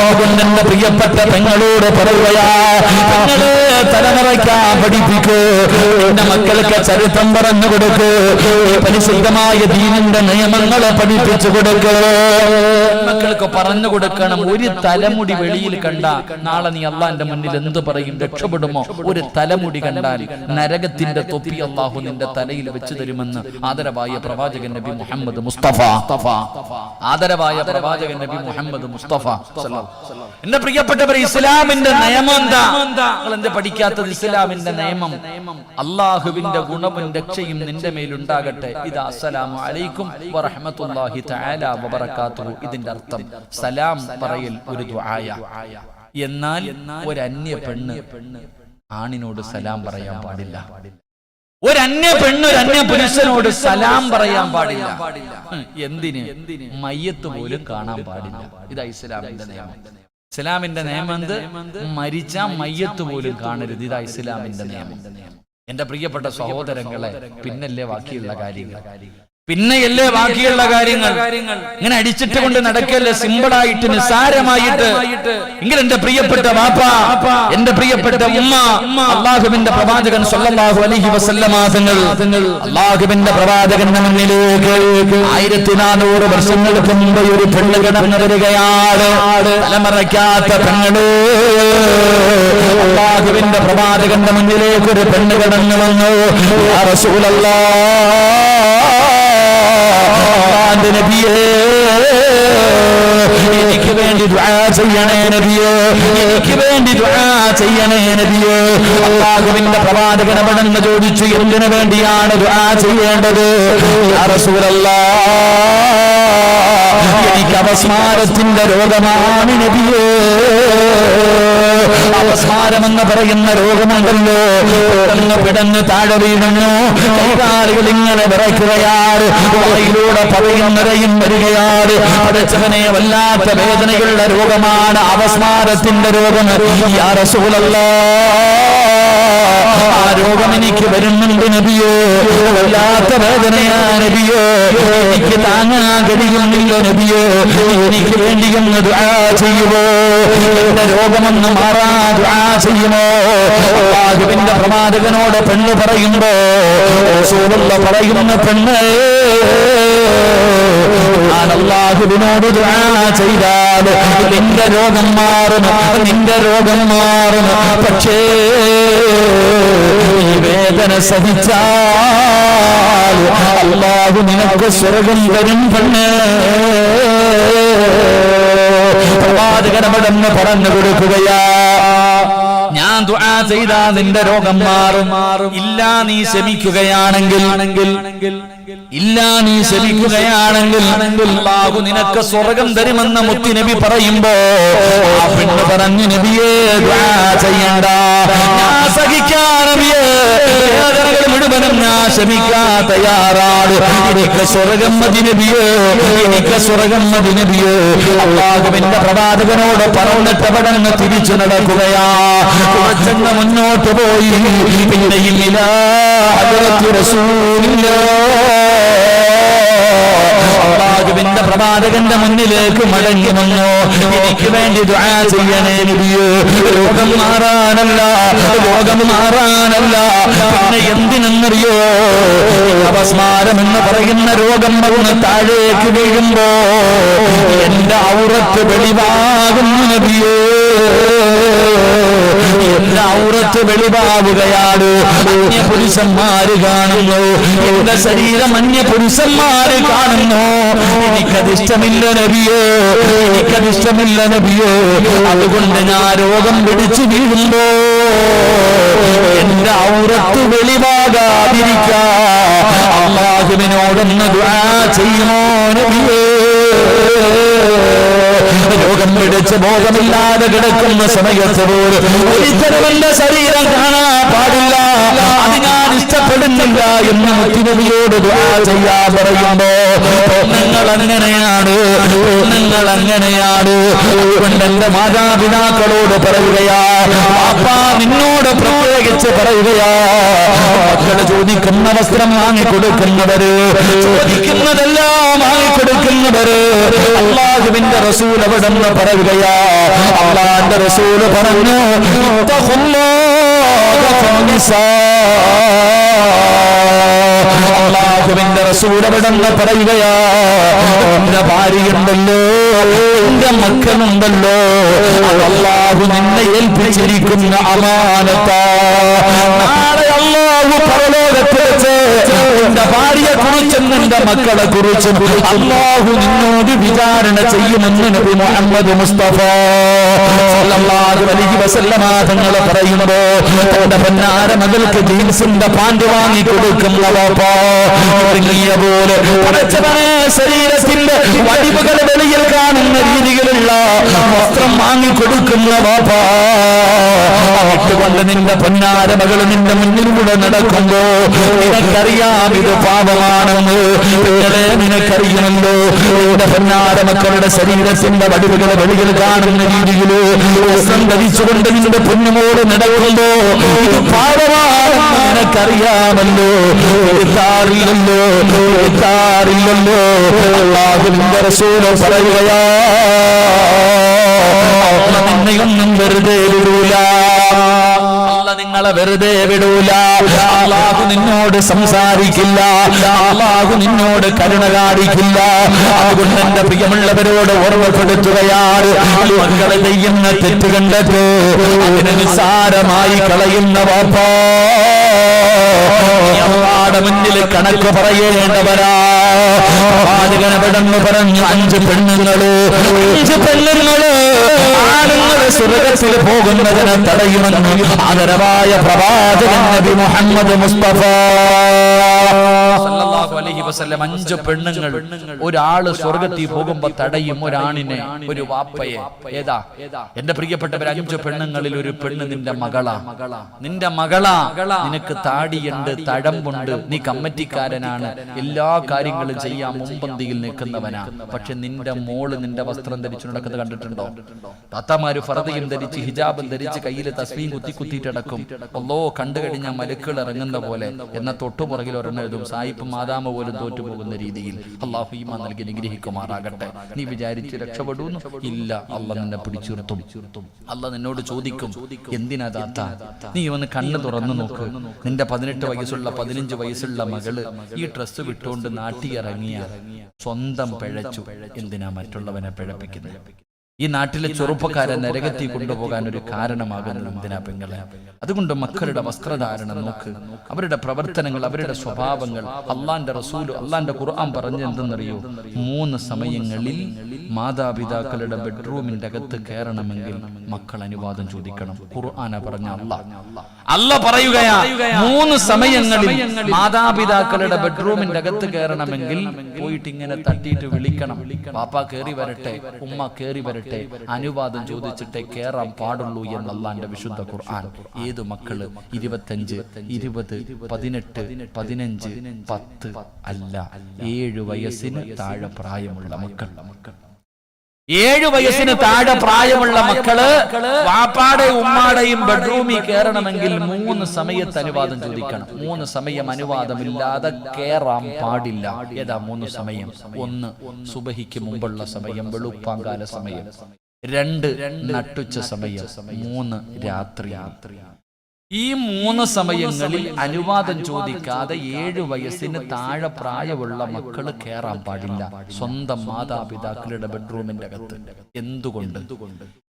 അതുകൊണ്ട് എന്റെ പ്രിയപ്പെട്ട പെങ്ങളോട് പറയുകയാ, പെങ്ങളെ തലമറയ്ക്കാൻ പഠിപ്പിക്കൂ. എന്റെ മക്കൾക്ക് ചരിത്രം പറഞ്ഞു കൊടുക്കൂ. പരിശുദ്ധമായ ദീനിന്റെ നിയമങ്ങളെ പഠിപ്പിച്ചു കൊടുക്കൂ. മക്കൾക്ക് പറഞ്ഞു കൊടുക്കണം. ഒരു തലമുടി വെളിയിൽ കണ്ട നാളെ നീ അള്ളാന്റെ മുന്നിൽ എന്ത് പറയും? രക്ഷപ്പെടുമോ? ഒരു തലമുടി കണ്ടാൽ നരകത്തിന്റെ തൊപ്പി അള്ളാഹു നിന്റെ തലയിൽ വെച്ചു തരുമെന്ന് ആദരവായ പ്രവാചകൻ നബി മുഹമ്മദ് മുസ്തഫ. ആദരവായ പ്രവാചകൻ നബി മുഹമ്മദ് മുസ്തഫ. എന്റെ പ്രിയപ്പെട്ടവർ, ഇസ്ലാമിന്റെ നിയമം എന്താ? നിങ്ങൾ എന്താ പഠിക്കാത്തത്? ഇസ്ലാമിന്റെ നിയമം, അള്ളാഹുവിന്റെ ഗുണവും രക്ഷയും നിന്റെ മേലുണ്ടാകട്ടെ. ഇത് അസ്സലാമു അലൈക്കും വറഹ്മത്തുള്ളാഹി തആല വബറകാതുഹു. ഇതിന്റെ അർത്ഥം സലാം പറയൽ ഒരു ദുആയ. എന്നാൽ ഒരു അന്യ പെണ്ണ് ആണിനോട് സലാം പറയാൻ പാടില്ല. ഒരു അന്യ പെണ്ണ് ഒരു അന്യ പുരുഷനോട് സലാം പറയാൻ പാടില്ല. എന്തിന്? മയ്യത്ത് പോലും കാണാൻ പാടില്ല. ഇതാ ഇസ്ലാമിന്റെ നിയമം. ഇസ്ലാമിന്റെ നിയമം എന്ത്? മരിച്ച മയ്യത്ത് പോലും കാണരുത്. ഇതാ ഇസ്ലാമിന്റെ നിയമം. എന്റെ പ്രിയപ്പെട്ട സഹോദരങ്ങളെ, പിന്നല്ലേ ബാക്കിയുള്ള കാര്യങ്ങൾ, പിന്നെയല്ലേ ബാക്കിയുള്ള കാര്യങ്ങൾ. ഇങ്ങനെ അടിച്ചിട്ട് കൊണ്ട് നടക്കല്ലേ, സിമ്പിളായിട്ട് നിസ്സാരമായിട്ട്. എങ്കിൽ എന്റെ പ്രിയപ്പെട്ട വാപ്പ, എന്റെ പ്രിയപ്പെട്ട ഉമ്മ, അല്ലാഹുവിന്റെ പ്രവാചകൻ സ്വല്ലല്ലാഹു അലൈഹി വസല്ലമ തങ്ങൾ, അല്ലാഹുവിന്റെ പ്രവാചകന്റെ മുന്നിലേക്ക് 1400 വർഷങ്ങൾക്ക് മുമ്പ് ഒരു പെണ്ണ് കടന്നു വരികയാണ്. തലമറയ്ക്കാത്ത പെണ്ണ്. അല്ലാഹുവിന്റെ പ്രവാചകന്റെ മുന്നിലേക്ക് ഒരു പെണ്ണ് കടന്നു വന്നു. യാ റസൂലല്ലാഹ്, നബിയേ, എനിക്ക് വേണ്ടി ദുആ ചെയ്യണേ നബിയേ, എനിക്ക് വേണ്ടി ദുആ ചെയ്യണേ നബിയേ. അല്ലാഹുവിന്റെ പ്രവാചകൻ അവിടുന്ന് ചോദിച്ചു, എന്തിനു വേണ്ടിയാണ് ദുആ ചെയ്യേണ്ടത്? യാ റസൂലല്ലാഹ്, എനിക്ക് അപസ്മാരത്തിന്റെ രോഗമാണ് നബിയേ. അപസ്മാരമെന്ന് പറയുന്ന രോഗമുണ്ടല്ലോ, പെട്ടെന്ന് പിടഞ്ഞ് താഴെ വീഴുന്നു, കൈകാലുകൾ ഇങ്ങനെ വിറയ്ക്കുകയാണ്, വായിലൂടെ പറയുന്നവരെയും വരികയാണ്. പടച്ചവനെ, വല്ലാത്ത വേദനയുള്ള രോഗമാണ് അപസ്മാരത്തിന്റെ രോഗം. യാ റസൂലല്ലാഹ്, ആ രോഗം എനിക്ക് വരുന്നുണ്ട് നബിയേ, വല്ലാത്ത വേദനയാ നബിയേ, എനിക്ക് താങ്ങാൻ കഴിയുന്നില്ല നബിയേ, എനിക്ക് വേണ്ടി ഒന്ന് ദുആ ചെയ്യുമോ, എന്റെ രോഗമൊന്ന് മാറാ ദുആ ചെയ്യുമോ? അല്ലാഹുവിന്റെ പ്രവാചകനോട് പെണ്ണ് പറയുമ്പോ റസൂലുള്ളാഹി പറയുന്ന പെണ്ണ്, അല്ലാഹുവിനോട് ദുആ ചെയ്താൽ നിന്റെ രോഗം മാറും, നിന്റെ രോഗം മാറും. പക്ഷേ ഈ വേദന സഹിച്ചാൽ അല്ലാഹു നിനക്ക് സ്വർഗം തരും പെണ്ണ്. പ്രവാചകനവിടെന്ന് പറഞ്ഞു കൊടുക്കുകയാ, ഞാൻ ദുആ ചെയ്താ നിന്റെ രോഗം മാറും. ഇല്ല നീ ശമിക്കുകയാണെങ്കിൽ, നീ ശമിക്കുകയാണെങ്കിൽ അല്ലാഹു നിനക്ക് സ്വർഗം തരുമെന്ന് മുത്തുനബി പറയുമ്പോ ആ പെണ്ണ് പറഞ്ഞു, നബിയേ ദുആ ചെയ്യണ്ട, ഞാൻ സഹിക്കാൻ നബിയേ, വേദനകൾ മുഴുവനും ഞാൻ ശമിക്കാൻ തയ്യാറാണ്, എനിക്ക് സ്വർഗം മതി നബിയേ, എനിക്ക് സ്വർഗം മതി നബിയേ. അല്ലാഹുവിന്റെ പ്രവാചകനോട് പറഞ്ഞിട്ട് അവിടെ തിരിച്ചു നടക്കുകയാ. കുറച്ചങ്ങ് മുന്നോട്ട് പോയി, പിന്നെയും ഇലാ ഹദറത്തി റസൂലില്ലാഹ്, അല്ലാഹുവിന്റെ പ്രവാചകന്റെ മുന്നിലേക്ക് മടങ്ങി വന്നു. എനിക്ക് വേണ്ടി ദുആ ചെയ്യണേ നബിയേ, രോഗം മാറാനല്ല, രോഗം മാറാനല്ല, പിന്നെ എന്തിനെന്നറിയോ, അപസ്മാരം എന്ന് പറയുന്ന രോഗം വന്ന് താഴേക്ക് വീഴുമ്പോ എന്റെ ഔറത്ത് വെളിവാകുന്നു നബിയേ, എന്റെ ഔറത്ത് വെളിവാകുകയാണ്. അന്യപുരുഷന്മാര് കാണുന്നു, എന്റെ ശരീരം അന്യപുരുഷന്മാര് കാണുന്നു. എനിക്കതിഷ്ടമില്ല നബിയേ, എനിക്കതിഷ്ടമില്ല നബിയേ. അതുകൊണ്ട് ഞാൻ രോഗം പിടിച്ചു വീഴുമ്പോ എന്റെ ഔറത്ത് വെളിവാകാതിരിക്കാൻ അല്ലാഹുവിനോടൊന്ന് ദുആ ചെയ്യുമോ നബിയേ? രോഗം പിടിച്ച് ബോധമില്ലാതെ കിടക്കുന്ന സമയത്ത് പോലും ഒരിക്കലും എന്റെ ശരീരം കാണാൻ പാടില്ല, അത് ഞാൻ ഇഷ്ടപ്പെടുന്നില്ല എന്ന് മുത്തുനബിയോട് ദുആ ചെയ്യാൻ പറയുമ്പോ നിങ്ങൾ അങ്ങനെയാണ്, നിങ്ങൾ അങ്ങനെയാണ്. അതുകൊണ്ട് എന്റെ മാതാപിതാക്കളോട് പറയുകയാ, പാപ്പാ നിന്നോട് പ്രത്യേകിച്ച് പറയുകയാ, മക്കള് ചോദിക്കുന്ന വസ്ത്രം വാങ്ങിക്കൊടുക്കുന്നവര്, ചോദിക്കുന്നതെല്ലാം വാങ്ങിക്കൊടുക്കുന്നവര്, അല്ലാഹുവിന്റെ റസൂൽ അവിടെ നിന്ന് പറയുകയാ, അല്ലാഹുവിന്റെ റസൂൽ പറഞ്ഞു, അല്ലാഹുവിന്റെ റസൂൽ അവിടെ നിന്ന് പറയുകയാ, എന്റെ ഭാര്യയുണ്ടല്ലോ, എന്റെ മക്കളുണ്ടല്ലോ, അല്ലാഹു നിന്നെ ഏൽപ്പിച്ചിരിക്കുന്ന അമാനത്താ. നാളെ അല്ലാഹു പരലോകത്ത് വെച്ച് നിന്റെ ഭാര്യയെ കുറിച്ചും നിന്റെ മക്കളെ കുറിച്ചും അല്ലാഹു നിന്നോട് വിചാരണ ചെയ്യുമെന്ന് നബി മുഹമ്മദ് മുസ്തഫ സല്ലല്ലാഹു അലൈഹി വസല്ലമ തങ്ങൾ പറയുന്നത്. തന്റെ പൊന്നാര മകൾക്ക് ജീൻസിന്റെ പാന്റ് വാങ്ങി കൊടുക്കുന്ന വാപ്പാ, ഇറങ്ങിയ പോലെ പടച്ചവനെ ശരീരത്തിന്റെ വടിവുകൾ വെളിയിൽ കാണുന്ന രീതിയിലുള്ള വസ്ത്രം വാങ്ങിക്കൊടുക്കുന്ന വാപ്പാ, അതുകൊണ്ട് നിന്റെ പൊന്നാര മകൾ നിന്റെ മുന്നിലൂടെ നടക്കുമ്പോ നിനക്കറിയാം ഇത് പാപമാണെന്ന്, നിനക്കറിയണല്ലോ. നിന്റെ പൊന്നാര മക്കളുടെ ശരീരത്തിന്റെ വടിവുകൾ വെളിയിൽ കാണുന്ന രീതിയിൽ വസ്ത്രം ധരിച്ചുകൊണ്ട് നിന്റെ പൊന്നുമോട് നടക്കുമ്പോ ഇത് പാപമാണെന്ന് നിനക്കറിയാമല്ലോ. എത്താറില്ലല്ലോ, എത്താറില്ലല്ലോ. അല്ലാഹുവിന്റെ റസൂൽ പറയുകയാ, നിന്നെയൊന്നും വെറുതെ വിടൂല, നിങ്ങളെ വെറുതെ വിടൂല. അല്ലാഹു നിന്നോട് സംസാരിക്കില്ല, അല്ലാഹു നിന്നോട് കരുണ കാണിക്കില്ല. അതുകൊണ്ട് എന്റെ പ്രിയമുള്ളവരോട് ഓർമ്മപ്പെടുത്തുകയാണ്, മക്കളെ ചെയ്യുന്ന തെറ്റ് കണ്ടിട്ട് അതിനെ നിസ്സാരമായി കളയുന്ന വാപ്പാ, അല്ലാഹുവിന്റെ മുന്നിൽ കണക്ക് പറയേണ്ടവരാ. പ്രവാചകനവിടെന്ന് പറഞ്ഞു, 5 പെണ്ണുങ്ങള്, 5 പെണ്ണുങ്ങള് ആണുങ്ങള് സ്വർഗ്ഗത്തിൽ പോകുന്നതിനെ തടയുമെന്ന് ആദരവായ പ്രവാചകൻ നബി മുഹമ്മദ് മുസ്തഫ സല്ലല്ലാഹു അലൈഹി വസല്ലം 5 പെണ്ണുങ്ങൾ ഒരാള് സ്വർഗ്ഗത്തിൽ പോകുമ്പോ തടയും ഒരാണിനെ, ഒരു വാപ്പയെ. ഏതാ? എന്റെ പ്രിയപ്പെട്ടവർ, 5 പെണ്ണുങ്ങളിൽ ഒരു പെണ്ണ് നിന്റെ മകളാ. നിന്റെ മകളാ, നിനക്ക് താടിയുണ്ട്, തഴമ്പുണ്ട്, നീ കമ്മിറ്റിക്കാരനാണ്, എല്ലാ കാര്യങ്ങളും ചെയ്യാൻ മുമ്പന്തിയിൽ നിൽക്കുന്നവനാ. പക്ഷെ നിന്റെ മോള് നിന്റെ വസ്ത്രം ധരിച്ചു നടക്കുന്നത് കണ്ടിട്ടുണ്ടോ? താത്താമാര് ഫർദയും ധരിച്ച് ഹിജാബും ധരിച്ച് കയ്യിൽ തസ്ബീഹ് കുത്തിയിട്ടടക്കും. അല്ലോ കണ്ടു കഴിഞ്ഞാൽ മലക്കുകൾ ഇറങ്ങുന്ന പോലെ. എന്ന തൊട്ടുപുറകിൽ ഒരെണ്ണം എഴുതും സായിപ്പ് മാതാമ പോലും തോറ്റുപോകുന്ന രീതിയിൽ. അള്ളാഹു ഈമാൻ നൽകി നിഗ്രഹിക്കുമാറാകട്ടെ. നീ വിചാരിച്ച് രക്ഷപ്പെടൂന്നു? ഇല്ല, അള്ള നിന്നെ പിടിച്ചുർത്തും. അള്ള നിന്നോട് ചോദിക്കും, എന്തിനാ താത്ത നീ ഒന്ന് കണ്ണ് തുറന്നു നോക്ക്. നിന്റെ 18 വയസ്സുള്ള 15 വയസ്സുള്ള മകള് ഈ ഡ്രസ്സ് വിട്ടുകൊണ്ട് നാട്ടിയിറങ്ങിയ സ്വന്തം പിഴച്ചു. എന്തിനാ മറ്റുള്ളവനെ പിഴപ്പിക്കുന്നത്? ഈ നാട്ടിലെ ചെറുപ്പക്കാരെ നരകത്തിൽ കൊണ്ടുപോകാൻ ഒരു കാരണമാകുന്നത് എന്തിനാ പെങ്ങളെ? അതുകൊണ്ട് മക്കളുടെ വസ്ത്രധാരണം നോക്ക്, അവരുടെ പ്രവർത്തനങ്ങൾ, അവരുടെ സ്വഭാവങ്ങൾ. അള്ളാന്റെ റസൂല്, അള്ളാന്റെ ഖുർആൻ പറഞ്ഞ എന്തെന്നറിയോ? 3 സമയങ്ങളിൽ മാതാപിതാക്കളുടെ ബെഡ്റൂമിന്റെ അകത്ത് കയറണമെങ്കിൽ മക്കൾ അനുവാദം ചോദിക്കണം. ഖുർആന പറഞ്ഞ അല്ല പറയുകയാ, 3 സമയങ്ങളിൽ മാതാപിതാക്കളുടെ ബെഡ്റൂമിന്റെ അകത്ത് കയറണമെങ്കിൽ പോയിട്ട് ഇങ്ങനെ തട്ടിയിട്ട് വിളിക്കണം. പാപ്പ കേറി വരട്ടെ, ഉമ്മ കേറി വരട്ടെ, അനുവാദം ചോദിച്ചിട്ടേ കേറാൻ പാടുള്ളൂ എന്ന് അല്ലാഹുവിന്റെ വിശുദ്ധ ഖുർആൻ. ഏതു മക്കള്? 25, 20, 18, 15, 10 അല്ല, 7 വയസ്സിന് താഴെ പ്രായമുള്ള മക്കൾ. 7 വയസ്സിന് താഴെ പ്രായമുള്ള മക്കള് വാപ്പാടെയും ഉമ്മാടെയും ബെഡ്റൂമിൽ കയറണമെങ്കിൽ 3 സമയത്ത് അനുവാദം ചോദിക്കണം. 3 സമയം അനുവാദമില്ലാതെ കയറാൻ പാടില്ല. ഏതാ 3 സമയം? 1 സുബഹിക്ക് മുമ്പുള്ള സമയം, വെളുപ്പാങ്കാല സമയം. 2 നട്ടുച്ച സമയം. 3 രാത്രി. ഈ 3 സമയങ്ങളിൽ അനുവാദം ചോദിക്കാതെ 7 വയസ്സിന് താഴെ പ്രായമുള്ള മക്കള് കയറാൻ പാടില്ല സ്വന്തം മാതാപിതാക്കളുടെ ബെഡ്റൂമിന്റെ അകത്ത്. എന്തുകൊണ്ട്?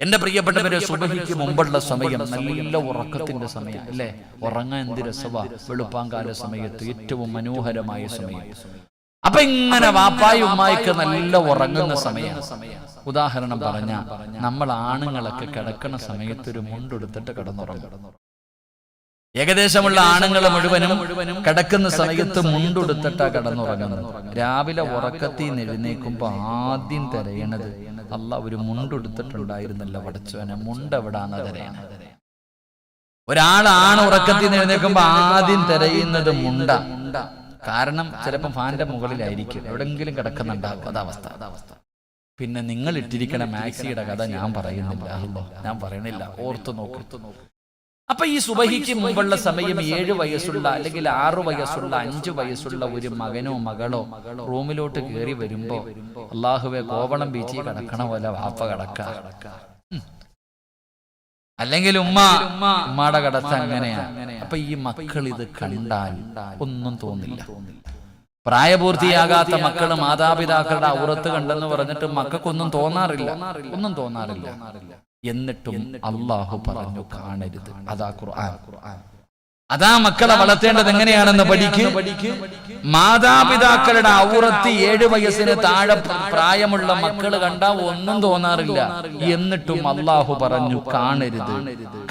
എന്റെ പ്രിയപ്പെട്ടവരെ, സുബഹിക്ക് മുമ്പുള്ള സമയം നല്ല ഉറക്കത്തിന്റെ സമയം അല്ലേ? ഉറങ്ങാൻ എന്ത് രസവാ! വെളുപ്പാങ്കാല സമയത്ത് ഏറ്റവും മനോഹരമായ സമയം. അപ്പൊ ഇങ്ങനെ വാപ്പായി ഉമ്മായിക്ക് നല്ല ഉറങ്ങുന്ന സമയം. ഉദാഹരണം പറഞ്ഞ, നമ്മൾ ആണുങ്ങളൊക്കെ കിടക്കുന്ന സമയത്ത് ഒരു മുണ്ടെടുത്തിട്ട് കിടന്നുറങ്ങും. ഏകദേശമുള്ള ആണുങ്ങൾ മുഴുവനും കിടക്കുന്ന സമയത്ത് മുണ്ടുടുത്തിട്ടാ കിടന്നുറങ്ങുന്നത്. രാവിലെ ഉറക്കത്തിൽ നിന്ന് എഴുന്നേൽക്കുമ്പോ ആദ്യം തിരയണത്, അല്ല ഒരു മുണ്ടുടുത്തിട്ടുണ്ടായിരുന്നല്ലോ പടച്ചോനെ, മുണ്ടെവിടാന്ന് തിരയണത്. ഒരാളാണ് ഉറക്കത്തിൽ നിന്ന് എഴുന്നേൽക്കുമ്പോ ആദ്യം തിരയുന്നത് മുണ്ട. കാരണം ചിലപ്പോൾ ഫാന്റെ മുകളിലായിരിക്കും, എവിടെങ്കിലും കിടക്കുന്നുണ്ടാകും. അതാവസ്ഥ. പിന്നെ നിങ്ങൾ ഇട്ടിരിക്കണ മാക്സിയുടെ കഥ ഞാൻ പറയണില്ല, ഓർത്തു നോക്ക്. അപ്പൊ ഈ സുബഹിക്ക് മുമ്പുള്ള സമയം 7 വയസ്സുള്ള അല്ലെങ്കിൽ 6 വയസ്സുള്ള 5 വയസ്സുള്ള ഒരു മകനോ മകളോ റൂമിലോട്ട് കയറി വരുമ്പോ അള്ളാഹുവെ കോവളം ബീച്ചിൽ കിടക്കണ പോലെ വാപ്പ കിടക്ക, അല്ലെങ്കിൽ ഉമ്മയുടെ കടത്ത അങ്ങനെയാ. അപ്പൊ ഈ മക്കൾ ഇത് കണ്ടാൽ ഒന്നും തോന്നില്ല. പ്രായപൂർത്തിയാകാത്ത മക്കള് മാതാപിതാക്കളുടെ ഔറത്ത് കണ്ടെന്ന് പറഞ്ഞിട്ട് മക്കൾക്കൊന്നും തോന്നാറില്ല. എന്നിട്ടും അള്ളാഹു പറഞ്ഞു കാണരുത്. അതാ ഖുർആൻ. അതാ മക്കളെ വളർത്തേണ്ടത് എങ്ങനെയാണെന്ന് പഠിക്ക്. മാതാപിതാക്കളുടെ ഔറത്ത് 7 വയസ്സിന് താഴെ പ്രായമുള്ള മക്കള് കണ്ടാ ഒന്നും തോന്നാറില്ല. എന്നിട്ടും അള്ളാഹു പറഞ്ഞു കാണരുത്.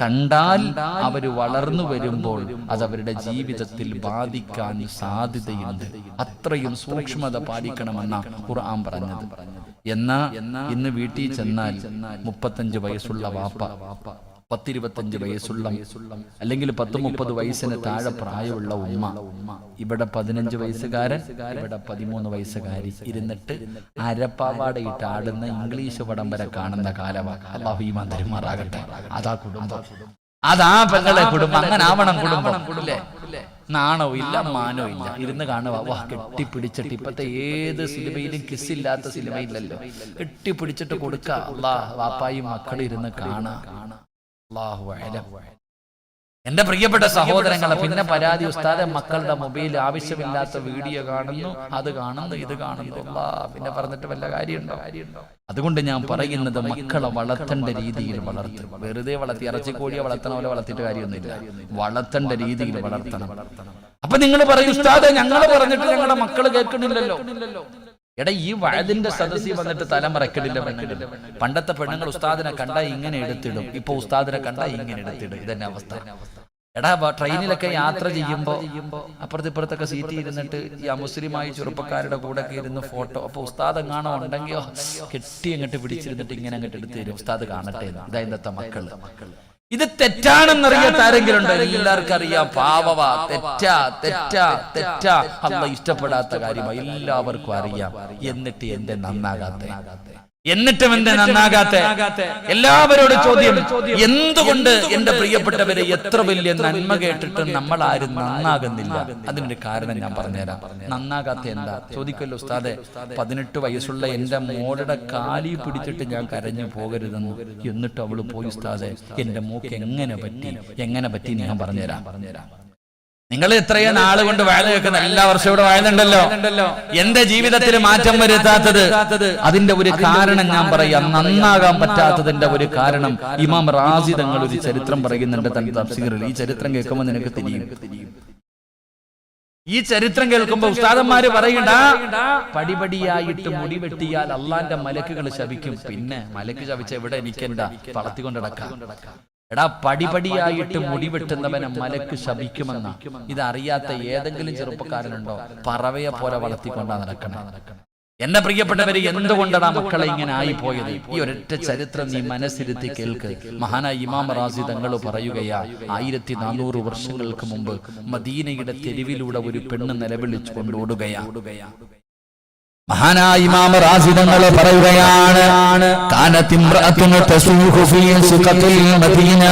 കണ്ടാൽ അവര് വളർന്നു വരുമ്പോൾ അതവരുടെ ജീവിതത്തിൽ ബാധിക്കാൻ സാധ്യതയുണ്ട്. അത്രയും സൂക്ഷ്മത പാലിക്കണമെന്ന ഖുർആൻ പറഞ്ഞത്. എന്നാ ഇന്ന് വീട്ടിൽ ചെന്നാൽ 35 വയസ്സുള്ള വാപ്പ, 10-25 വയസ്സുള്ള അല്ലെങ്കിൽ 10-30 വയസ്സിന് താഴെ പ്രായമുള്ള ഉമ്മ, ഇവിടെ 15 വയസ്സുകാരൻ, ഇവിടെ 13 വയസ്സുകാരി ഇരുന്നിട്ട് അരപ്പാവാടയിട്ട് ആടുന്ന ഇംഗ്ലീഷ് പടം വരെ കാണുന്ന കാലമാണ്. അല്ലാഹു ഈമാൻ തരുമാറാകട്ടെ. അതാ കുടുംബം, അതാ പെങ്ങളെ കുടുംബം. അങ്ങനെ ആവണം കുടുംബം. നാണോ ഇല്ല, മാനോ ഇല്ല, ഇരുന്ന് കാണുക. വാ, കെട്ടിപ്പിടിച്ചിട്ട്. ഇപ്പത്തെ ഏത് സിനിമയിലും കിസ്സില്ലാത്ത സിനിമയില്ലല്ലോ. കെട്ടിപ്പിടിച്ചിട്ട് കൊടുക്ക. വാപ്പായും മക്കളും ഇരുന്ന് കാണാ. അല്ലാഹു അഅലം. എന്റെ പ്രിയപ്പെട്ട സഹോദരങ്ങളെ, പിന്നെ പരാതി, ഉസ്താദെ മക്കളുടെ മൊബൈൽ ആവശ്യമില്ലാത്ത വീഡിയോ കാണുന്നു, അത് കാണുന്നു, ഇത് കാണുന്നു. പിന്നെ പറഞ്ഞിട്ട് വല്ല കാര്യമുണ്ടോ? അതുകൊണ്ട് ഞാൻ പറയുന്നത്, മക്കളെ വളർത്തേണ്ട രീതിയിൽ വളർത്തും. വെറുതെ വളർത്തി ഇറച്ചിക്കോഴിയെ വളർത്തണ പോലെ വളർത്തിയിട്ട് കാര്യമൊന്നുമില്ല. വളർത്തേണ്ട രീതിയിൽ വളർത്തണം. അപ്പൊ നിങ്ങൾ പറയും, ഉസ്താദെ ഞങ്ങൾ പറഞ്ഞിട്ട് ഞങ്ങളുടെ മക്കള് കേൾക്കണില്ലല്ലോ. എടാ, ഈ വഅദിന്റെ സദസ്സിൽ വന്നിട്ട് തലമറക്കലില്ല പെണ്ണുങ്ങൾ. പണ്ടത്തെ പെണ്ണുങ്ങൾ ഉസ്താദിനെ കണ്ടാ ഇങ്ങനെ എടുത്തിടും, ഇപ്പൊ ഉസ്താദിനെ കണ്ടാ ഇങ്ങനെ എടുത്തിടും. ഇതന്നെ അവസ്ഥ. എടാ ട്രെയിനിലൊക്കെ യാത്ര ചെയ്യുമ്പോ അപ്പുറത്തിപ്പുറത്തൊക്കെ സീറ്റ് ഇരുന്നിട്ട് ഈ അമുസ്ലിമായി ചെറുപ്പക്കാരുടെ കൂടെ ഒക്കെ ഇരുന്ന് ഫോട്ടോ. അപ്പൊ ഉസ്താദ് എങ്ങാണോ ഉണ്ടെങ്കിലോ കെട്ടി അങ്ങോട്ട് പിടിച്ചിരുന്നിട്ട് ഇങ്ങനെ അങ്ങോട്ട് എടുത്ത് തരും, ഉസ്താദ് കാണട്ടെ. ഇതാ ഇന്നത്തെ മക്കള്. ഇത് തെറ്റാണെന്നറിയാത്ത ആരെങ്കിലും ഉണ്ടോ? എല്ലാവർക്കും അറിയാം, പാവവാ, തെറ്റാ തെറ്റാ തെറ്റാ, അല്ലാഹ് ഇഷ്ടപ്പെടാത്ത കാര്യമാണ്, എല്ലാവർക്കും അറിയാം. എന്നിട്ട് എന്റെ നന്നാകാത്ത, എന്നിട്ടും എന്റെ നന്നാകാത്ത? എല്ലാവരോടും ചോദ്യം, എന്തുകൊണ്ട് എന്റെ പ്രിയപ്പെട്ടവരെ എത്ര വലിയ നന്മ കേട്ടിട്ട് നമ്മൾ ആരും നന്നാകുന്നില്ല? അതിനൊരു കാരണം ഞാൻ പറഞ്ഞുതരാം. നന്നാകാത്ത എന്താ ചോദിക്കല്ലോ ഉസ്താദെ. 18 വയസ്സുള്ള എന്റെ മോളുടെ കാലി പിടിച്ചിട്ട് ഞാൻ കരഞ്ഞു പോകരുതെന്ന്, എന്നിട്ട് അവള് പോയി ഉസ്താദെ എന്റെ മൂക്ക് എങ്ങനെ പറ്റി ഞാൻ പറഞ്ഞുതരാം. നിങ്ങൾ എത്രയോ നാള് കൊണ്ട് വയൽ കേൾക്കുന്ന, എല്ലാ വർഷവും ഇവിടെ വയലുണ്ടല്ലോ. എന്റെ ജീവിതത്തിൽ മാറ്റം വരുത്താത്തത് അതിന്റെ ഒരു കാരണം ഞാൻ പറയാം. നന്നാകാൻ പറ്റാത്തതിന്റെ ഒരു കാരണം ഇമാം റാസി തങ്ങൾ ഒരു ചരിത്രം പറയുന്നുണ്ട് തന്റെ തഫ്സീറിൽ. ഈ ചരിത്രം കേൾക്കുമ്പോൾ നിനക്ക് തിരിയും. ഈ ചരിത്രം കേൾക്കുമ്പോൾ ഉസ്താദന്മാര് പറയണ്ട, പടിപടിയായിട്ട് മുടി വെട്ടിയാൽ അള്ളാന്റെ മലക്കുകൾ ശപിക്കും. പിന്നെ മലക്ക് ശപിച്ച എവിടെ എനിക്കെന്താ വളർത്തിക്കൊണ്ടിടക്കാം? എടാ, പടിപടിയായിട്ട് മുടി വെട്ടുന്നവനെ മലക്ക് ശപിക്കുമെന്ന ഇതറിയാത്ത ഏതെങ്കിലും ചെറുപ്പക്കാരനുണ്ടോ? പറവയെ പോലെ വളർത്തിക്കൊണ്ടാ നടക്കണേ. എന്റെ പ്രിയപ്പെട്ടവര്, എന്തുകൊണ്ടാണ് മക്കളെ ഇങ്ങനെ ആയിപ്പോയത്? ഈ ഒരൊറ്റ ചരിത്രം നീ മനസ്സിരുത്തി കേൾക്ക്. മഹാനായ ഇമാം റാസി തങ്ങൾ പറയുകയാ, 1400 വർഷങ്ങൾക്ക് മുമ്പ് മദീനയുടെ തെരുവിലൂടെ ഒരു പെണ്ണ് നിലവിളിച്ചു കൊണ്ടോടുകയാ. മഹാനായ ഇമാം റാസി തങ്ങൾ പറയുകയാണ്, കാനത്ത് ഇംറഅത്തുൻ തസൂഹു ഫീ സുഖത്തിൽ മദീന.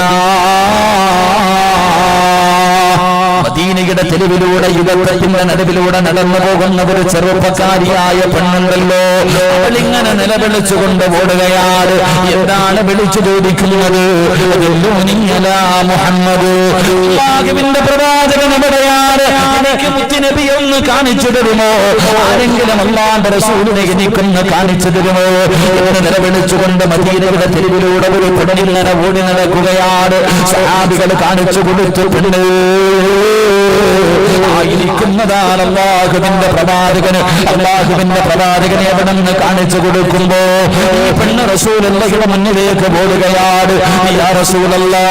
മദീനയുടെ തെരുവിലൂടെ, യുഗത്തിന്റെ നടുവിലൂടെ നടന്നു പോകുന്ന ഒരു ചെറുപ്പക്കാരിയായ പെണ്ണുണ്ടല്ലോ, അവളിങ്ങനെ നിലവിളിച്ചുകൊണ്ട് ഓടുകയാണ്. എന്താണ് വിളിച്ചു ചോദിക്കുന്നത്? മുഹമ്മദ്, അല്ലാഹുവിന്റെ പ്രവാചകൻ എവിടെയാണ്? എനിക്ക് മുത്തുനബി ഒന്ന് കാണിച്ചു തരുമോ? ആരെങ്കിലും അല്ലാഹുവിന്റെ റസൂലിനെ എനിക്കൊന്ന് കാണിച്ചു തരുമോ എന്ന് നിലവിളിച്ചുകൊണ്ട് മദീനയുടെ തെരുവിലൂടെ ഒരു പെണ്ണിങ്ങനെ ഓടി നടക്കുകയാണ്. സഹാബികൾ കാണിച്ചു കൊടുത്തു. പെണ്ണ് ആയിരിക്കുന്നതാണ് അല്ലാഹുവിന്റെ പ്രവാചകനെ എവിടെ നിന്ന് കാണിച്ചു കൊടുക്കുമ്പോ ഈ പെണ്ണ് റസൂലുള്ളാഹിയുടെ മുന്നിലേക്ക് ഓടുകയാണ്. യാ റസൂലല്ലാഹ്,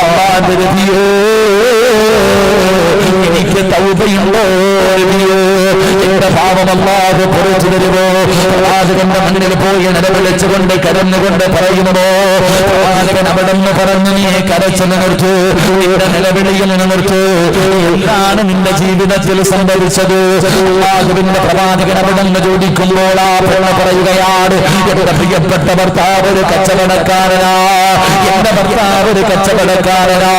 അല്ലാഹുവിന്റെ നബിയേ, എനിക്ക് തൗബയുണ്ടോ? എന്റെ പാപം അല്ലാഹു പുറത്തു തരുമോ? പ്രവാചകന്റെ മുന്നിൽ പോയി നിലവിളിച്ചുകൊണ്ട് കരഞ്ഞുകൊണ്ട് പറയുമോ? പ്രവാചകൻ അവിടെ നിന്ന് പറഞ്ഞു, നീ കരച്ചു നിർത്തു, നിന്റെ നിലവിളിയിൽ നിർത്തു. എന്താണ് നിന്റെ ജീവിതത്തിൽ സംഭവിച്ചത്? അല്ലാഹുവിന്റെ പ്രവാചകൻ അവിടെ നിന്ന് ചോദിക്കുമ്പോൾ ആ പെണ്ണ് പറയുകയാണ്, എന്റെ പ്രിയപ്പെട്ട ഭർത്താവ് ഒരു കച്ചവടക്കാരനാ, എന്റെ ഭർത്താവ് ഒരു കച്ചവടക്കാരനാ.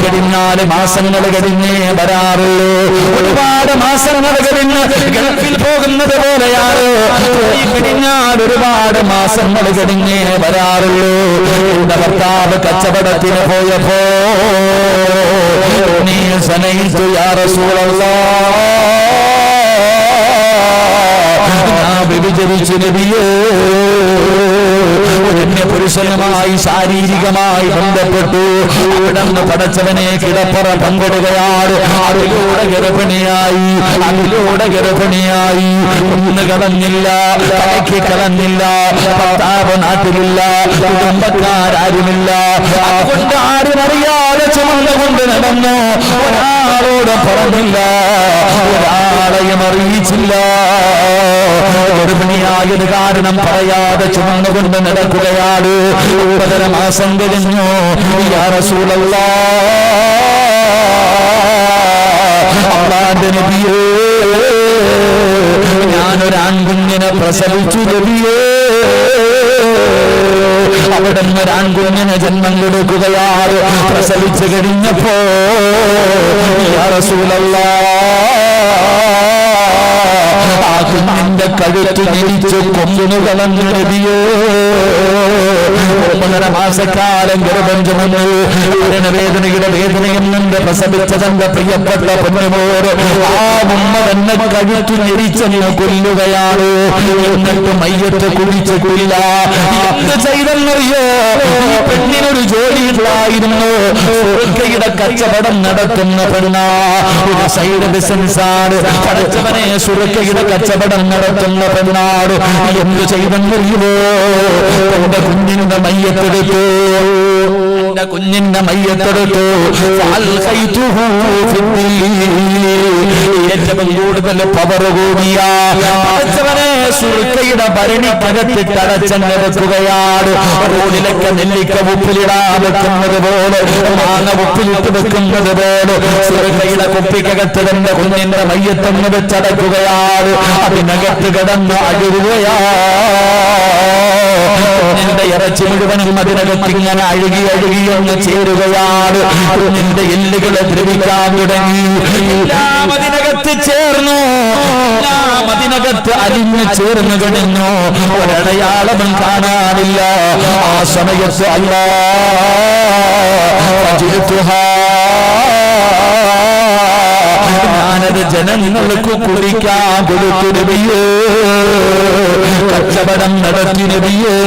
കഴിഞ്ഞാൽ മാസങ്ങൾ കഴിഞ്ഞേ വരാറുള്ളൂ. ഒരുപാട് മാസങ്ങൾ കഴിഞ്ഞ് ഗൾഫിൽ പോകുന്നത് പോലെയാണ്. കഴിഞ്ഞാൽ ഒരുപാട് മാസങ്ങൾ കഴിഞ്ഞേ വരാറുള്ളൂ. എന്റെ ഭർത്താവ് കച്ചവടത്തിന് പോയപ്പോ നീ സനയിച്ചു യാ റസൂലല്ലാഹ്, ഞാൻ വ്യഭിചരിച്ചു നബിയേ. പുരുഷനുമായി ശാരീരികമായി ബന്ധപ്പെട്ടു. അവിടുന്ന് പടച്ചവനെ കിടപ്പറ പങ്കിടുകയാണ്. അതിലൂടെ ഗർഭിണിയായി ഒന്ന് കളഞ്ഞില്ല, തലയ്ക്ക് കളഞ്ഞില്ല. ഭർത്താവ് നാട്ടിലില്ല, കുടുംബക്കാരുമില്ല. അതുകൊണ്ട് ആരുമറിയാതെ ചുമന്നുകൊണ്ട് നടന്നു. ഒരാളോട് പറഞ്ഞില്ല, ഒരാളെയും അറിയിച്ചില്ല. ഗർഭിണിയായത് കാരണം പറയാതെ ചുമന്നുകൊണ്ട് നടക്കുകയാണ്. 9 മാസം കഴിഞ്ഞു. യാ റസൂലല്ലാഹ്, അല്ലാഹുവിന്റെ നബിയേ, ഞാനൊരു ആൺകുഞ്ഞിനെ പ്രസവിച്ചു നബിയേ. അവിടെ നിന്ന് ഒരു ആൺകുഞ്ഞിനെ ജന്മം കൊടുക്കുകയാണ്. പ്രസവിച്ചു കഴിഞ്ഞപ്പോ യാ റസൂലല്ലാഹ്, ആ കുഞ്ഞിന്റെ കഴുത്ത് ഞെരിച്ച് കൊന്നു കളഞ്ഞു നബിയേ. 9 മാസക്കാലം ഗർഭം ചുമന്നു. വേദനയുടെ വേദനയും നിന്ന് പ്രസവിച്ച തന്റെ പ്രിയപ്പെട്ട പൊന്നുമോർ ആ ഉമ്മ തന്നെ കഴുത്തു ഞെരിച്ചെന്ന് കൊല്ലുകയാണ്. എന്നിട്ട് മയ്യത്ത് കുഴിച്ചിട്ടില്ല. എന്ത് ചെയ്തെന്നറിയോ? ഈ പെണ്ണിനൊരു ജോലിയില്ലായിരുന്നു. സുർക്കയുടെ കച്ചവടം നടത്തുന്ന പെണ്ണാ. ഒരു സൈഡ് ബിസിനസ്സാണ്. പഠിച്ചവനെ സുർക്കയുടെ കച്ചവടം നടത്തുന്ന പെണ്ണാട്. എന്ത് ചെയ്തെന്നറിയുമോ? തന്റെ കുഞ്ഞിനുടെ മയ്യത്തെടുത്തു എന്റെ കുഞ്ഞിന്റെ മയ്യത്തെടുത്തു ഏറ്റവും കൂടുതൽ പവർ കൂടിയ സുർക്കയുടെ ഭരണിക്കകത്തിട്ട് അടച്ചങ്ങ് വെക്കുകയാണ്. റോഡിലൊക്കെ നെല്ലിക്ക ഉപ്പിലിടാൻ വെക്കുന്നത് പോലെ, മാങ്ങ ഉപ്പിലിട്ട് വെക്കുന്നത് പോലെ സുർക്കയുടെ കുപ്പിക്കകത്ത് തന്റെ കുഞ്ഞിന്റെ മയ്യത്തങ്ങ് വെച്ചടക്കുകയാണ്. അതിനകത്ത് കിടന്ന് അഴുകുകയാ. നിന്റെ ഇറച്ചി മുഴുവനും അതിനകത്ത് ഇങ്ങനെ അഴുകി അഴുകിയൊന്ന് ചേരുകയാണ്. നിന്റെ എല്ലുകളെ ദ്രവിക്കാൻ തുടങ്ങി. എല്ലാം അതിനകത്ത് ചേർന്നു, എല്ലാം അതിനകത്ത് അലിഞ്ഞു ചേർന്നു കഴിഞ്ഞു. ഒരടയാളവും കാണാനില്ല. ആ സമയത്ത് ഞാനത് ജനങ്ങൾക്ക് കുടിക്കാൻ കൊടുത്തു നബിയേ, കച്ചവടം നടത്തി നബിയേ,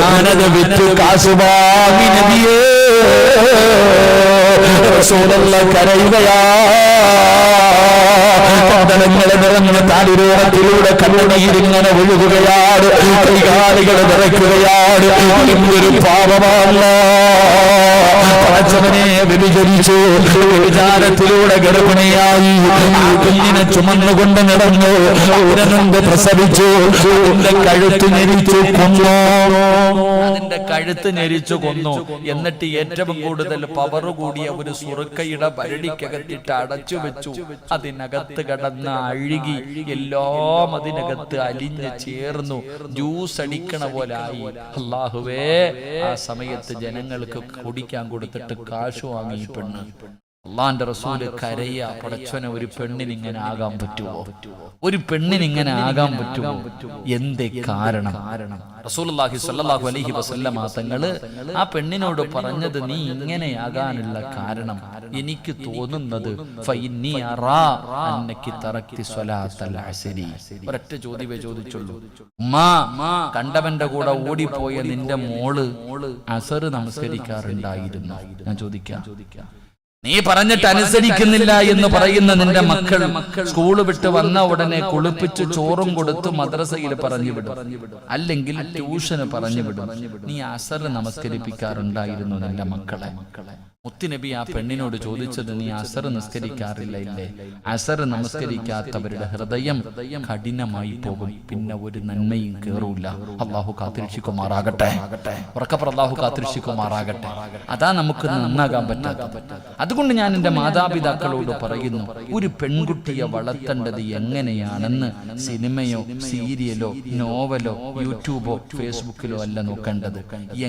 ഞാനത് വിറ്റ് കാശ് വാങ്ങി നബിയേ. റസൂലുള്ള കരയുകയാ. പന്തളങ്ങളെ നിറഞ്ഞ താടിരോണത്തിലൂടെ കണ്ണുനീരിങ്ങനെ ഒഴുകുകയാണ്. കൈകാലികൾ നിറയ്ക്കുകയാണ്. എന്തൊരു പാപമല്ല. പടച്ചവനെ വ്യഭിചരിച്ചു, വ്യഭിചാരത്തിലൂടെ ഗർഭിണിയായി. ആ കുഞ്ഞിനെ ചുമന്നുകൊണ്ട് നടന്നു. അതിനെ പ്രസവിച്ചു. അതിന്റെ കഴുത്ത് ഞെരിച്ചു കൊന്നു. അതിന്റെ കഴുത്ത് ഞെരിച്ചു കൊന്നു. എന്നിട്ട് ഏറ്റവും കൂടുതൽ പവർ കൂടിയ ഒരു സുറുക്കയുടെ ഭരണിക്കകത്തിട്ട് അടച്ചു വെച്ചു. അതിനകത്ത് കടന്ന് അഴുകി എല്ലാം അതിനകത്ത് അലിഞ്ഞ് ചേർന്നു. ജ്യൂസ് അടിക്കണ പോലായി. അല്ലാഹുവേ, ആ സമയത്ത് ജനങ്ങൾക്ക് കുടിക്കാൻ കൊടുത്തിട്ട് കാശ് വാങ്ങി പെണ്ണ്. അള്ളാന്റെ റസൂല് കരയ, പടച്ചവനെ ഒരു പെണ്ണിന് ഇങ്ങനെ ആകാൻ പറ്റുമോ? ഒരു പെണ്ണിന് ഇങ്ങനെ ആകാൻ പറ്റുമോ? എന്തേ കാരണം? റസൂലുള്ളാഹി സ്വല്ലല്ലാഹു അലൈഹി വസല്ലമ തങ്ങള് ആ പെണ്ണിനോട് പറഞ്ഞത്, നീ ഇങ്ങനെയാകാനുള്ള കാരണം എനിക്ക് തോന്നുന്നത് ഫഇന്നി അറാ അന്നകി തറക്തി സ്വലാത്തൽ അസ്രി. ഒരൊറ്റ ചോദ്യമേ ചോദിച്ചുള്ളൂ. ഉമ്മാ, കണ്ടവന്റെ കൂടെ ഓടിപ്പോയ നിന്റെ മോള് അസർ നമസ്കരിക്കാറുണ്ടായിരുന്നു. ഞാൻ ചോദിക്കാം, നീ പറഞ്ഞിട്ട് അനുസരിക്കുന്നില്ല എന്ന് പറയുന്ന നിന്റെ മക്കൾ സ്കൂള് വിട്ട് വന്ന ഉടനെ കുളിപ്പിച്ച് ചോറും കൊടുത്ത് മദ്രസയിൽ പറഞ്ഞു വിടും, അല്ലെങ്കിൽ ട്യൂഷന് പറഞ്ഞു വിടും. നീ അസർ നമസ്കരിപ്പിക്കാറുണ്ടായിരുന്നു നിന്റെ മക്കളെ? മുത്തുനബി ആ പെണ്ണിനോട് ചോദിച്ചത്, നീ അസർ നിസ്കരിക്കാറില്ല ഇല്ലേ? അസർ നമസ്കരിക്കാത്തവരുടെ ഹൃദയം കഠിനമായി പോകും, പിന്നെ ഒരു നന്മയും കേറൂല. അള്ളാഹു കാത്തിരക്ഷിക്കുമാറാകട്ടെ. ഉറക്കപ്പുറം അള്ളാഹു കാത്തിരക്ഷിക്കുമാറാകട്ടെ. അതാ നമുക്ക് നന്നാകാൻ പറ്റാത്ത. അതുകൊണ്ട് ഞാൻ എൻ്റെ മാതാപിതാക്കളോട് പറയുന്നു, ഒരു പെൺകുട്ടിയെ വളർത്തേണ്ടത് എങ്ങനെയാണെന്ന് സിനിമയോ സീരിയലോ നോവലോ യൂട്യൂബോ ഫേസ്ബുക്കിലോ അല്ല നോക്കേണ്ടത്.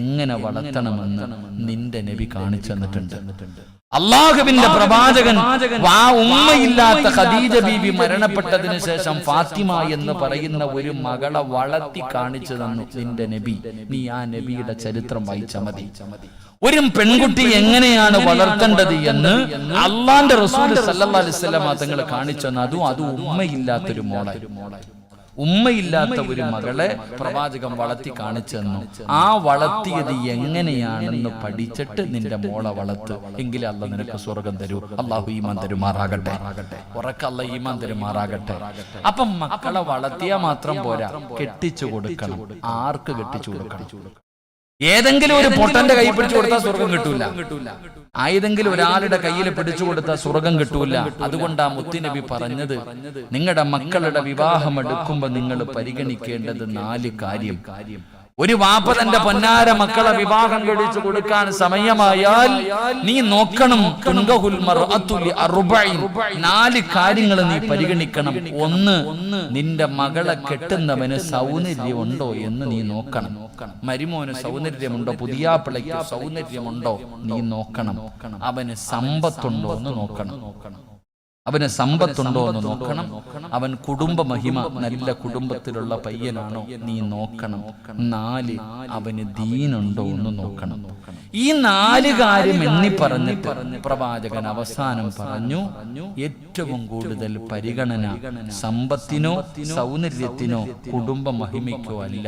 എങ്ങനെ വളർത്തണമെന്ന് നിന്റെ നബി കാണിച്ചു തന്നിട്ടുണ്ട്. അള്ളാഹുവിന്റെ പ്രവാചകൻ ഉമ്മയില്ലാത്ത ഖദീജ ബീവി മരണപ്പെട്ടതിന് ശേഷം ഫാത്തിമ എന്ന് പറയുന്ന ഒരു മകളെ വളർത്തി കാണിച്ചു തന്നു നിന്റെ നബി. നീ ആ നബിയുടെ ചരിത്രം വായിച്ചാൽ മതി. ഒരു പെൺകുട്ടി എങ്ങനെയാണ് വളർത്തേണ്ടത് എന്ന് അള്ളാന്റെ റസൂൽ സല്ലല്ലാഹു അലൈഹി വസല്ലം തങ്ങൾ കാണിച്ചു തന്നു. അതും ഉമ്മയില്ലാത്തൊരു മോളെ, ഉമ്മയില്ലാത്ത ഒരു മകളെ പ്രവാചകൻ വളർത്തി കാണിച്ചു തന്നു. ആ വളർത്തിയത് എങ്ങനെയാണെന്ന് പഠിച്ചിട്ട് നിന്റെ മോളെ വളർത്ത്, എങ്കിലേ അള്ളാഹ് നിനക്ക് സ്വർഗം തരൂ. അള്ളാഹു ഈമാൻ തരുമാറാകട്ടെ. ഉറക്കെ അള്ളാഹ് ഈമാൻ തരുമാറാകട്ടെ. അപ്പം മക്കളെ വളർത്തിയാൽ മാത്രം പോരാ, കെട്ടിച്ചു കൊടുക്കണം. ആർക്ക് കെട്ടിച്ചു കൊടുക്കണം? ഏതെങ്കിലും ഒരു പൊട്ടന്റെ കൈ പിടിച്ചു കൊടുത്താൽ സ്വർഗം കിട്ടൂല. ആയതെങ്കിലും ഒരാളുടെ കയ്യിൽ പിടിച്ചു കൊടുത്താൽ സ്വർഗം കിട്ടൂല. അതുകൊണ്ടാ മുത്തുനബി പറഞ്ഞത്, നിങ്ങളുടെ മക്കളുടെ വിവാഹം എടുക്കുമ്പോൾ നിങ്ങൾ പരിഗണിക്കേണ്ടത് 4 കാര്യം. ഒരു വാപ്പ തന്റെ പൊന്നാര മക്കളെ വിവാഹം കഴിച്ചു കൊടുക്കാൻ സമയമായാൽ നീ നോക്കണം, 4 കാര്യങ്ങൾ നീ പരിഗണിക്കണം. 1, നിന്റെ മകളെ കെട്ടുന്നവന് സൗന്ദര്യമുണ്ടോ എന്ന് നീ നോക്കണം. മരുമോന് സൗന്ദര്യമുണ്ടോ, പുതിയാപ്പിളയ്ക്ക് സൗന്ദര്യമുണ്ടോ നീ നോക്കണം. അവന് സമ്പത്തുണ്ടോ എന്ന് നോക്കണം. അവന് സമ്പത്തുണ്ടോ എന്ന് നോക്കണം. അവൻ കുടുംബ മഹിമ, നല്ല കുടുംബത്തിലുള്ള പയ്യനാണോ നീ നോക്കണം. 4, അവന് ദീനുണ്ടോ എന്ന് നോക്കണം. ഈ 4 കാര്യം എണ്ണി പറഞ്ഞിട്ട് പ്രവാചകൻ അവസാനം പറഞ്ഞു, ഏറ്റവും കൂടുതൽ പരിഗണന സമ്പത്തിനോ സൗന്ദര്യത്തിനോ കുടുംബ മഹിമയ്ക്കോ അല്ല,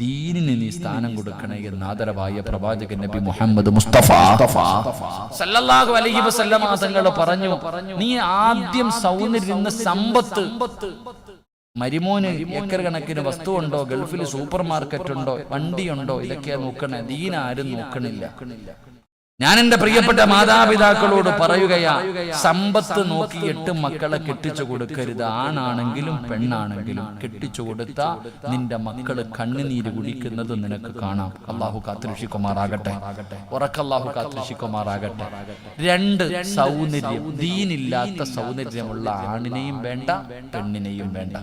ദീനിന് നീ സ്ഥാനം കൊടുക്കണേ എന്ന് ആദരവായ പ്രവാചകൻ നബി മുഹമ്മദ് മുസ്തഫ സല്ലല്ലാഹു അലൈഹി വസല്ലം തങ്ങൾ പറഞ്ഞു, നീ ആദ്യം സൗന്ദര്യം, സമ്പത്ത് മരുമോന് ഏക്കർ കണക്കിന് വസ്തു ഉണ്ടോ, ഗൾഫിൽ സൂപ്പർ മാർക്കറ്റ് ഉണ്ടോ, വണ്ടിയുണ്ടോ, ഇതൊക്കെ നോക്കണേ. ദീൻ ആരും നോക്കണില്ല. ഞാൻ എന്റെ പ്രിയപ്പെട്ട മാതാപിതാക്കളോട് പറയുകയാ, സമ്പത്ത് നോക്കി 8 മക്കളെ കെട്ടിച്ചു കൊടുക്കരുത്. ആണാണെങ്കിലും പെണ്ണാണെങ്കിലും കെട്ടിച്ചു കൊടുത്താ നിന്റെ മക്കള് കണ്ണുനീര് കുടിക്കുന്നത് നിനക്ക് കാണാം. അള്ളാഹു കാത്തുരക്ഷിക്കുമാറാകട്ടെ, ഉറക്കല്ലാഹു കാത്തുരക്ഷിക്കുമാറാകട്ടെ. 2 സൗന്ദര്യം, ദീനില്ലാത്ത സൗന്ദര്യമുള്ള ആണിനെയും വേണ്ട, പെണ്ണിനെയും വേണ്ട.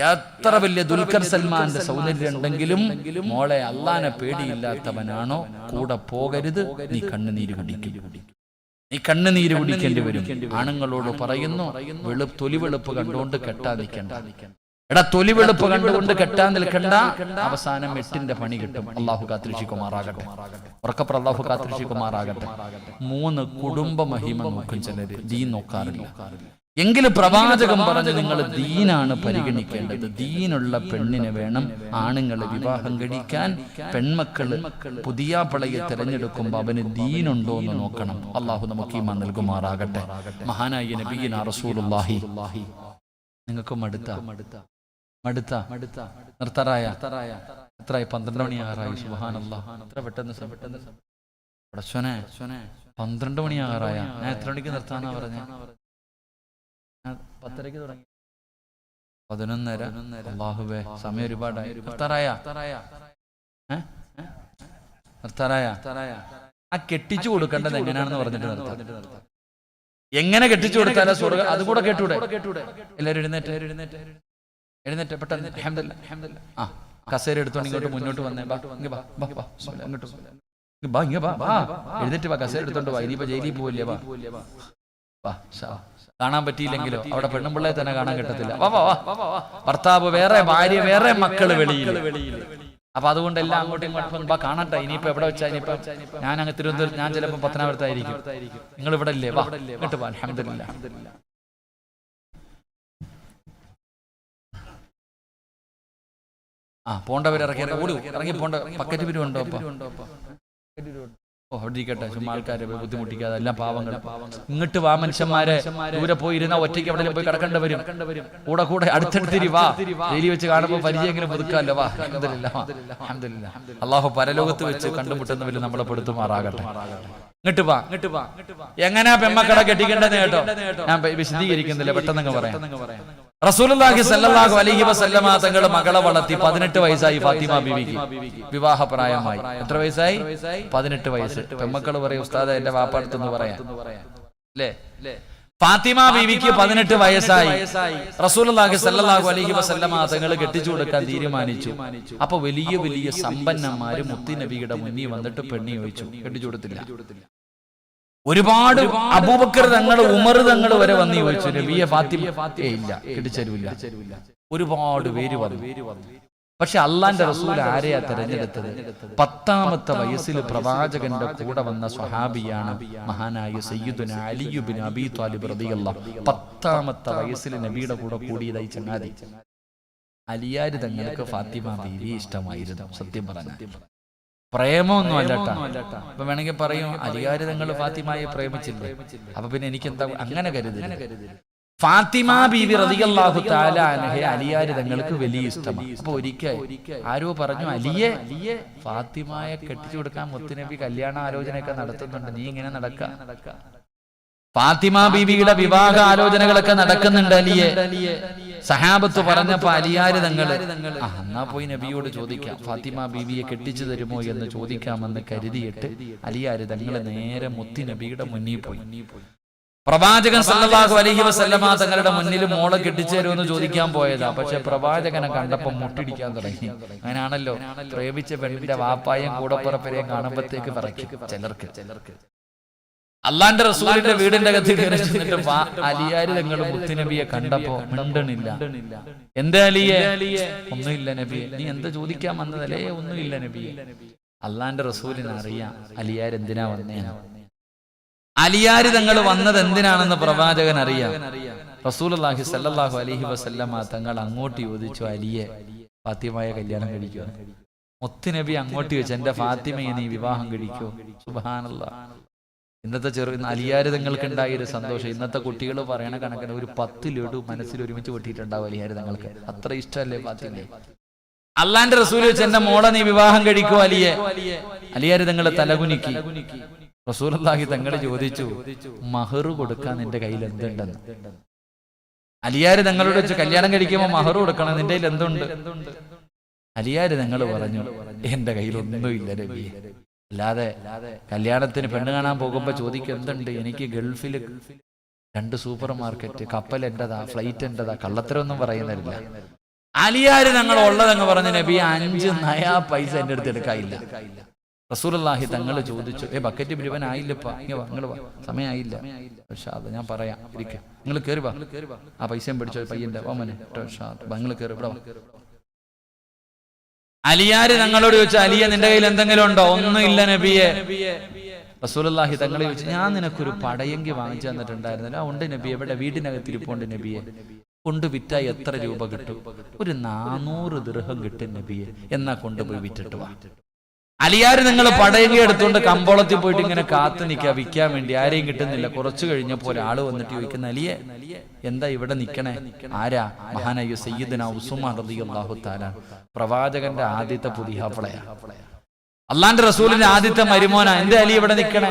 എത്ര വലിയ ദുൽഖർ സൽമാന്റെ സൗന്ദര്യം ഉണ്ടെങ്കിലും മോളെ അള്ളാനെ പേടിയില്ലാത്തവനാണോ കൂടെ പോകരുത്. നീ കണ്ണുനീര് കുടിക്കും, നീ കണ്ണുനീര് കുടിക്കേണ്ടി വരും. ആണുങ്ങളോട് പറയുന്നു, തൊലിവെളുപ്പ് കണ്ടുകൊണ്ട് കെട്ടാൻ നിൽക്കണ്ട. എടാ, തൊലിവെളുപ്പ് കണ്ടുകൊണ്ട് കെട്ടാൻ നിൽക്കണ്ട. അവസാനം 8ന്റെ പണി കിട്ടും. അള്ളാഹു കാത്തുരക്ഷിക്കുമാറാകട്ടെ, ഉറക്കപ്പുറ അള്ളാഹു കാത്തുരക്ഷിക്കുമാറാകട്ടെ. 3 കുടുംബ മഹിമ നോക്കും ചിലര്, ദീൻ നോക്കാറില്ല. എങ്കിലും പ്രവാചകൻ പറഞ്ഞു, നിങ്ങൾ ദീനാണ് പരിഗണിക്കേണ്ടത്. ദീനുള്ള പെണ്ണിനെ വേണം ആണുങ്ങളെ വിവാഹം കഴിക്കാൻ. പെൺമക്കള് പുതിയ പളയെ തിരഞ്ഞെടുക്കുമ്പോൾ അവന് ദീനുണ്ടോ എന്ന് നോക്കണം. അള്ളാഹു നമുക്ക് ഈമാൻ നൽകുമാറാകട്ടെ. മഹാനായ നബിയിന റസൂലുള്ളാഹി. നിങ്ങൾക്ക് മടുത്ത നിർത്താറായ എത്രയായി? 12 മണിയാറായി. സുബ്ഹാനല്ലാഹ്, എത്ര പെട്ടെന്ന് 12 മണിയാറായ. ഞാൻ എത്ര മണിക്ക് നിർത്താന്നാ പറഞ്ഞ? 10:30 തുടങ്ങി, 11:30. അല്ലാഹുവേ, സമയം ഒരുപാടായി. നിർത്താറായ? ആ കെട്ടിച്ചു കൊടുക്കേണ്ടത് എങ്ങനെയാണെന്ന് പറഞ്ഞിട്ട് നിർത്താം. എങ്ങനെ കെട്ടിച്ചു കൊടുത്താലും സ്വർഗ്ഗം, അതുകൂടെ കേട്ടൂടെ? എല്ലാവരും എഴുന്നേറ്റ് പെട്ടെന്ന്. അൽഹംദുലില്ലാഹ്. ആ കസേര എടുത്തോണ്ട് ഇങ്ങോട്ട് മുന്നോട്ട് വന്നേ. എഴുന്നേറ്റ് വാ, കസേര എടുത്തോണ്ട് വാ. ഇനിയിപ്പോ ജയിലിൽ പോവില്ലേ? വാ. കാണാൻ പറ്റിയില്ലെങ്കിലോ അവിടെ പെണ്ണുമ്പിള്ളയെ തന്നെ കാണാൻ കിട്ടത്തില്ല. ഭർത്താവ് വേറെ, ഭാര്യ വേറെ, മക്കള് വെളിയിൽ. അപ്പൊ അതുകൊണ്ട് എല്ലാം അങ്ങോട്ടും ഇങ്ങോട്ടും കാണട്ടെ. ഇനിയിപ്പോ എവിടെ വെച്ചാ? ഇനിയിപ്പോ ഞാൻ അങ്ങ് തിരുവനന്തപുരം, ഞാൻ ചിലപ്പോ പത്തനാപുരത്തായിരിക്കും. നിങ്ങൾ ഇവിടെ ഇല്ലേ? വാ, ഇങ്ങോട്ട് വാ. അൽഹംദുലില്ലാഹ്. പോണ്ടവർ ഇറങ്ങി പോണ്ട. പക്കറ്റ് പിരിവുണ്ടോ? അവിടെ ഇരിക്കട്ടെ, ചുമ്മാ ആൾക്കാരെ ബുദ്ധിമുട്ടിക്കാതെ. എല്ലാം പാവങ്ങൾ. ഇങ്ങോട്ട് വാ മനുഷ്യന്മാരെ. ദൂരെ പോയിരുന്ന ഒറ്റയ്ക്ക് എവിടെയും പോയി കിടക്കേണ്ടി വരും. കൂടെ അടുത്തടുത്തിരി വാ. ഡെയിലി വെച്ച് കാണുമ്പോൾ പരിചയമെങ്കിലും പുതുക്കാമല്ലോ. വാ. അൽഹംദുലില്ലാഹ്. അല്ലാഹു പരലോകത്ത് വെച്ച് കണ്ടുമുട്ടുന്നവരിൽ നമ്മളെ പെടുത്തുമാറാകട്ടെ. ഇങ്ങോട്ട് വാ. എങ്ങനെയാ പെമ്മക്കളെ കെട്ടിക്കേണ്ടത് കേട്ടോ? ഞാൻ വിശദീകരിക്കുന്നില്ല, പെട്ടെന്ന് പറയാം. റസൂലുള്ളാഹി സ്വല്ലല്ലാഹു അലൈഹി വസല്ലമ തങ്ങൾ മകളെ വളർത്തി. 18 വയസ്സായി ഫാത്തിമ ബീവിക്ക്. വിവാഹപ്രായമായി. എത്ര വയസ്സായി? 18 വയസ്സ്. പെമ്മക്കൾ പറയും, ഉസ്താദ് എന്റെ വാപ്പടുത്തെന്ന് പറയാം അല്ലേ? ഫാത്തിമ ബീവിക്ക് 18 വയസ്സായി. റസൂലുള്ളാഹി സ്വല്ലല്ലാഹു അലൈഹി വസല്ലമ തങ്ങൾ കെട്ടിച്ചു കൊടുക്കാൻ തീരുമാനിച്ചു. അപ്പൊ വലിയ വലിയ സമ്പന്നന്മാര് മുത്തി നബിയുടെ മുന്നിൽ വന്നിട്ട് പെണ്ണി ചോദിച്ചു. കെട്ടിച്ചു കൊടുത്തില്ല. ഒരുപാട് അബൂബക്കർ തങ്ങൾ, ഉമർ തങ്ങൾ വരെ വന്ന് ചോദിച്ചു, നബിയെ ഫാത്തിമ ഇല്ല, കെട്ടിച്ചേരൂല്ല. ഒരുപാട് പേര് വന്നു. പക്ഷെ അള്ളാന്റെ റസൂൽ ആരെയാ തെരഞ്ഞെടുത്തത്? 10ാമത്തെ വയസ്സിൽ പ്രവാചകന്റെ കൂടെ വന്ന സ്വഹാബിയാണ് മഹാനായ സയ്യിദുന അലി ഇബ്നു അബീ ത്വാലിബ് റളിയല്ലാഹു. 10ാമത്തെ വയസ്സിൽ നബിയുടെ കൂടെ കൂടിയതായി ചങ്ങാതി. അലിയാർ തങ്ങൾക്ക് ഫാത്തിമ ബീവി ഇഷ്ടമായിരുന്നു. സത്യം പറഞ്ഞ പ്രേമൊന്നും അല്ലട്ടാ. അപ്പൊ വേണമെങ്കിൽ പറയും, അലിയാർ തങ്ങൾ ഫാത്തിമയെ പ്രേമിച്ചില്ലേ? അപ്പൊ പിന്നെ എനിക്കെന്താ അങ്ങനെ കരുതരുത്. ഫാത്തിമ ബീവി റളിയല്ലാഹു തആല അൻഹയെ അലിയാർ തങ്ങൾക്ക് വലിയ ഇഷ്ടമാണ്. അപ്പൊ ഒരിക്കൽ ആരോ പറഞ്ഞു, അലിയെ ഫാത്തിമയെ കെട്ടിച്ചു കൊടുക്കാൻ മുത്തുനബി കല്യാണ ആലോചനയൊക്കെ നടത്തുന്നുണ്ട്, നീ ഇങ്ങനെ നടക്ക? ഫാത്തിമ ബീവിയുടെ വിവാഹ ആലോചനകളൊക്കെ നടക്കുന്നുണ്ട് അലിയെ. സഹാബത്ത് പറഞ്ഞപ്പോ അലിയാർ തങ്ങള്, എന്നാ പോയി നബിയോട് ചോദിക്കാം, ഫാത്തിമ ബീവിയെ കെട്ടിച്ചു തരുമോ എന്ന് ചോദിക്കാമെന്ന് കരുതിയിട്ട് അലിയാർ തങ്ങള് നേരെ മുത്തി നബിയുടെ മുന്നിൽ പോയി. പ്രവാചകൻ സല്ലല്ലാഹു അലൈഹി വസല്ലമ തങ്ങളുടെ മുന്നിൽ മോളെ കെട്ടിച്ചേരുമെന്ന് ചോദിക്കാൻ പോയതാ. പക്ഷെ പ്രവാചകനെ കണ്ടപ്പോ മുട്ടിടിക്കാൻ തുടങ്ങി. അങ്ങനെയാണല്ലോ, പ്രേമിച്ച പെണ്ണിന്റെ വാപ്പായും കൂടപ്പുറപ്പരെയും കാണുമ്പോഴത്തേക്ക് പറയ്ക്കും ചിലർക്ക്. അള്ളാന്റെ റസൂലിന്റെ വീടിന്റെ അകത്ത് കയറിച്ചിട്ട് അലിയാർ തങ്ങൾ മുത്തുനബിയെ കണ്ടപ്പോ മിണ്ടണില്ല. എന്താ അലിയെ? ഒന്നുമില്ല നബിയെ. നീ എന്താ ചോദിക്കാൻ വന്നതല്ലേ? ഒന്നുമില്ല നബിയെ. അള്ളാന്റെ റസൂലിന് അറിയാം അലിയാർ എന്തിനാ വന്നേന്ന്. അലിയാർ തങ്ങൾ വന്നത് എന്തിനാണെന്ന് പ്രവാചകൻ അറിയാം. റസൂലുള്ളാഹി സ്വല്ലല്ലാഹു അലൈഹി വസല്ലമ തങ്ങൾ അങ്ങോട്ട് ചോദിച്ചു, അലിയെ ഫാത്തിമയെ കല്യാണം കഴിക്കോ? മുത്തുനബി അങ്ങോട്ട് ചോദിച്ചു, എന്റെ ഫാത്തിമയെ നീ വിവാഹം കഴിക്കോ? സുബ്ഹാനല്ലാഹ്. ഇന്നത്തെ അലിയാര് തങ്ങൾക്ക് ഉണ്ടായ ഒരു സന്തോഷം ഇന്നത്തെ കുട്ടികൾ പറയണ കണക്കിന് ഒരു 10 ലഡു മനസ്സിൽ ഒരുമിച്ച് പൊട്ടിയിട്ടുണ്ടാവും അലിയാര് തങ്ങൾക്ക്. അത്ര ഇഷ്ടമല്ലേ ഫാത്തിമയെ. അള്ളാന്റെ റസൂൽ വെച്ച് എന്റെ മോളെ നീ വിവാഹം കഴിക്കോ അലിയെ? അലിയാര് തങ്ങൾ തലകുനിക്കി. റസൂലുള്ളാഹി തങ്ങൾ ചോദിച്ചു, മഹർ കൊടുക്കാൻ നിന്റെ കയ്യിൽ എന്തുണ്ടെന്ന്. അലിയാര് തങ്ങളോട് വെച്ച് കല്യാണം കഴിക്കുമ്പോൾ മഹർ കൊടുക്കണം, നിന്റെ കയ്യിൽ എന്തുണ്ട്? അലിയാര് തങ്ങൾ പറഞ്ഞു, എന്റെ കയ്യിൽ ഒന്നുമില്ല നബിയെ. അല്ലാതെ കല്യാണത്തിന് പെണ്ണ് കാണാൻ പോകുമ്പോ ചോദിക്കും എന്തുണ്ട്? എനിക്ക് ഗൾഫിൽ 2 സൂപ്പർ മാർക്കറ്റ്, കപ്പൽ എന്റേതാ, ഫ്ലൈറ്റ് എന്റേതാ, കള്ളത്തരമൊന്നും പറയുന്നില്ല. അലിയാര് തങ്ങൾ ഉള്ളതങ്ങ് പറഞ്ഞു, നബി 5 നയാ പൈസ എന്റെ അടുത്ത് എടുക്കാനില്ല. റസൂലുള്ളാഹി തങ്ങൾ ചോദിച്ചു, ബക്കറ്റ് മുഴുവൻ ആയില്ലപ്പാ, നിങ്ങൾ സമയമായില്ല. പക്ഷേ അത് ഞാൻ പറയാം, ഇരിക്കാം, നിങ്ങൾ കയറി വാ, ആ പൈസയും പിടിച്ചോ പയ്യന്റെ ഓമനെ, നിങ്ങൾ കയറി ഇവിടെ. അലിയാര് തങ്ങളോട് ചോദിച്ചു, അലിയ നിന്റെ കയ്യിൽ എന്തെങ്കിലും ഉണ്ടോ? ഒന്നുമില്ല നബിയെ. റസൂലുള്ളാഹി തങ്ങളെ ചോദിച്ചു, ഞാൻ നിനക്കൊരു പടയെങ്കി വാങ്ങിച്ചു തന്നിട്ടുണ്ടായിരുന്നല്ലോ. ഉണ്ട് നബിയെ, എവിടെ? വീടിനകത്ത് ഇരിപ്പുണ്ട് നബിയെ. കൊണ്ട് വിറ്റാൽ എത്ര രൂപ കിട്ടും? ഒരു 400 ദിർഹം കിട്ടും നബിയെ. എന്നാ കൊണ്ടുപോയി വിറ്റിട്ട് വാ. അലിയാര് നിങ്ങൾ പടയെങ്കി എടുത്തുകൊണ്ട് കമ്പോളത്തിൽ പോയിട്ട് ഇങ്ങനെ കാത്തു നിൽക്കുക വിൽക്കാൻ വേണ്ടി. ആരെയും കിട്ടുന്നില്ല. കുറച്ചു കഴിഞ്ഞപ്പോൾ ഒരാള് വന്നിട്ട് ചോദിക്കുന്ന, അലിയെ എന്താ ഇവിടെ നിക്കണേ? ആരാ? മഹാനായ സയ്യിദുനാ ഉസ്മാൻ റളിയല്ലാഹു തആല, പ്രവാചകന്റെ ആദ്യത്തെ പുതിയാപ്ലയാ, അള്ളാന്റെ റസൂലിന്റെ ആദ്യത്തെ മരുമോനാ. എന്റെ അലി ഇവിടെ നിക്കണേ?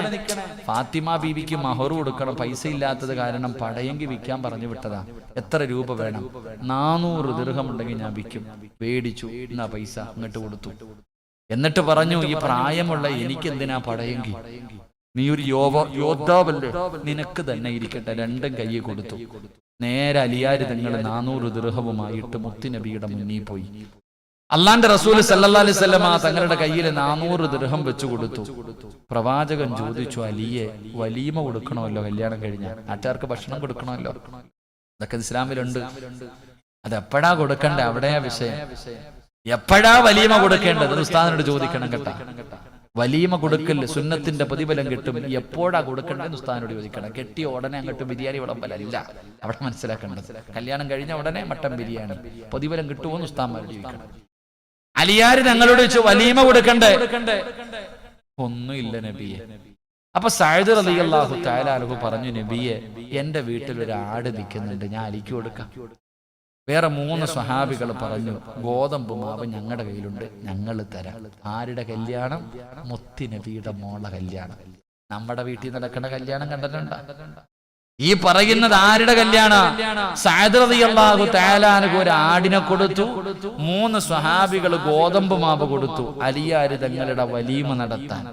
ഫാത്തിമ ബീവിക്ക് മഹർ കൊടുക്കണം, പൈസ ഇല്ലാത്തത് കാരണം പടയെങ്കി വിൽക്കാൻ പറഞ്ഞു വിട്ടതാ. എത്ര രൂപ വേണം? 400 ദിർഹം ഉണ്ടെങ്കിൽ ഞാൻ വിൽക്കും. മേടിച്ചു. എന്നാ പൈസ അങ്ങോട്ട് കൊടുത്തു. എന്നിട്ട് പറഞ്ഞു, ഈ പ്രായമുള്ള എനിക്ക് എന്തിനാ പടയെങ്കി? നീ ഒരു യോദ്ധാവല്ലേ, നിനക്ക് തന്നെ ഇരിക്കട്ടെ. 2 കൈ കൊടുത്തു. നേരെ അലിയാര് തങ്ങൾ 400 ദിർഹവുമായിട്ട് മുത്തുനബിയുടെ മുന്നിൽ പോയി. അള്ളാന്റെ റസൂൽ സല്ലല്ലാഹു അലൈഹി വസല്ലം തങ്ങളുടെ കയ്യിൽ 400 ദിർഹം വെച്ചു കൊടുത്തു. പ്രവാചകൻ ചോദിച്ചു, അലിയെ വലീമ കൊടുക്കണമല്ലോ കല്യാണം കഴിഞ്ഞാൽ, നാട്ടുകാർക്ക് ഭക്ഷണം കൊടുക്കണമല്ലോ, ഇതൊക്കെ ഇസ്ലാമിലുണ്ട്. അത് എപ്പോഴാ കൊടുക്കണ്ടേ? അവിടെയാ വിഷയം. എപ്പോഴാ വലീമ കൊടുക്കേണ്ടത്? ഉസ്താദിനോട് ചോദിക്കണം കേട്ടാ. വലീമ കൊടുക്കൽ സുന്നത്തിന്റെ പ്രതിഫലം കിട്ടും. എപ്പോഴാ കൊടുക്കേണ്ടത് ഉസ്താദിനോട് ചോദിക്കണം. കെട്ടിയ ഉടനെ അങ്ങോട്ട് ബിരിയാണി വിളമ്പലല്ല, അവിടെ മനസ്സിലാക്കേണ്ടത്. കല്യാണം കഴിഞ്ഞ ഉടനെ മട്ടൻ ബിരിയാണി പ്രതിഫലം കിട്ടുമോന്ന് ഉസ്താദ്മാരോട് ചോദിക്കണം. അലിയാര് ഞങ്ങളോട് ചോദിച്ചു, വലീമ കൊടുക്കണ്ടേ? ഒന്നുമില്ല നബിയെ. അപ്പൊ സഅദ് റളിയല്ലാഹു തആല അൻഹു പറഞ്ഞു, നബിയെ എന്റെ വീട്ടിൽ ഒരു ആട് നിൽക്കുന്നുണ്ട്, ഞാൻ അലിക്ക് കൊടുക്കാം. വേറെ 3 സ്വഹാബികൾ പറഞ്ഞു, ഗോതമ്പ് മാവ് ഞങ്ങളുടെ കയ്യിലുണ്ട്, ഞങ്ങൾ തരാം. ആരുടെ കല്യാണം? മുത്തുനബിയുടെ മോളുടെ കല്യാണം. നമ്മുടെ വീട്ടിൽ നടക്കേണ്ട കല്യാണം കണ്ടിട്ടുണ്ടോ? ഈ പറയുന്നത് ആരുടെ കല്യാണം? സഅദ് റളിയല്ലാഹു തആല അൻഹു ഒരു ആടിനെ കൊടുത്തു. 3 സ്വഹാബികൾ ഗോതമ്പ് മാവ് കൊടുത്തു, അലിയാര് തങ്ങളുടെ വലീമ നടത്താൻ.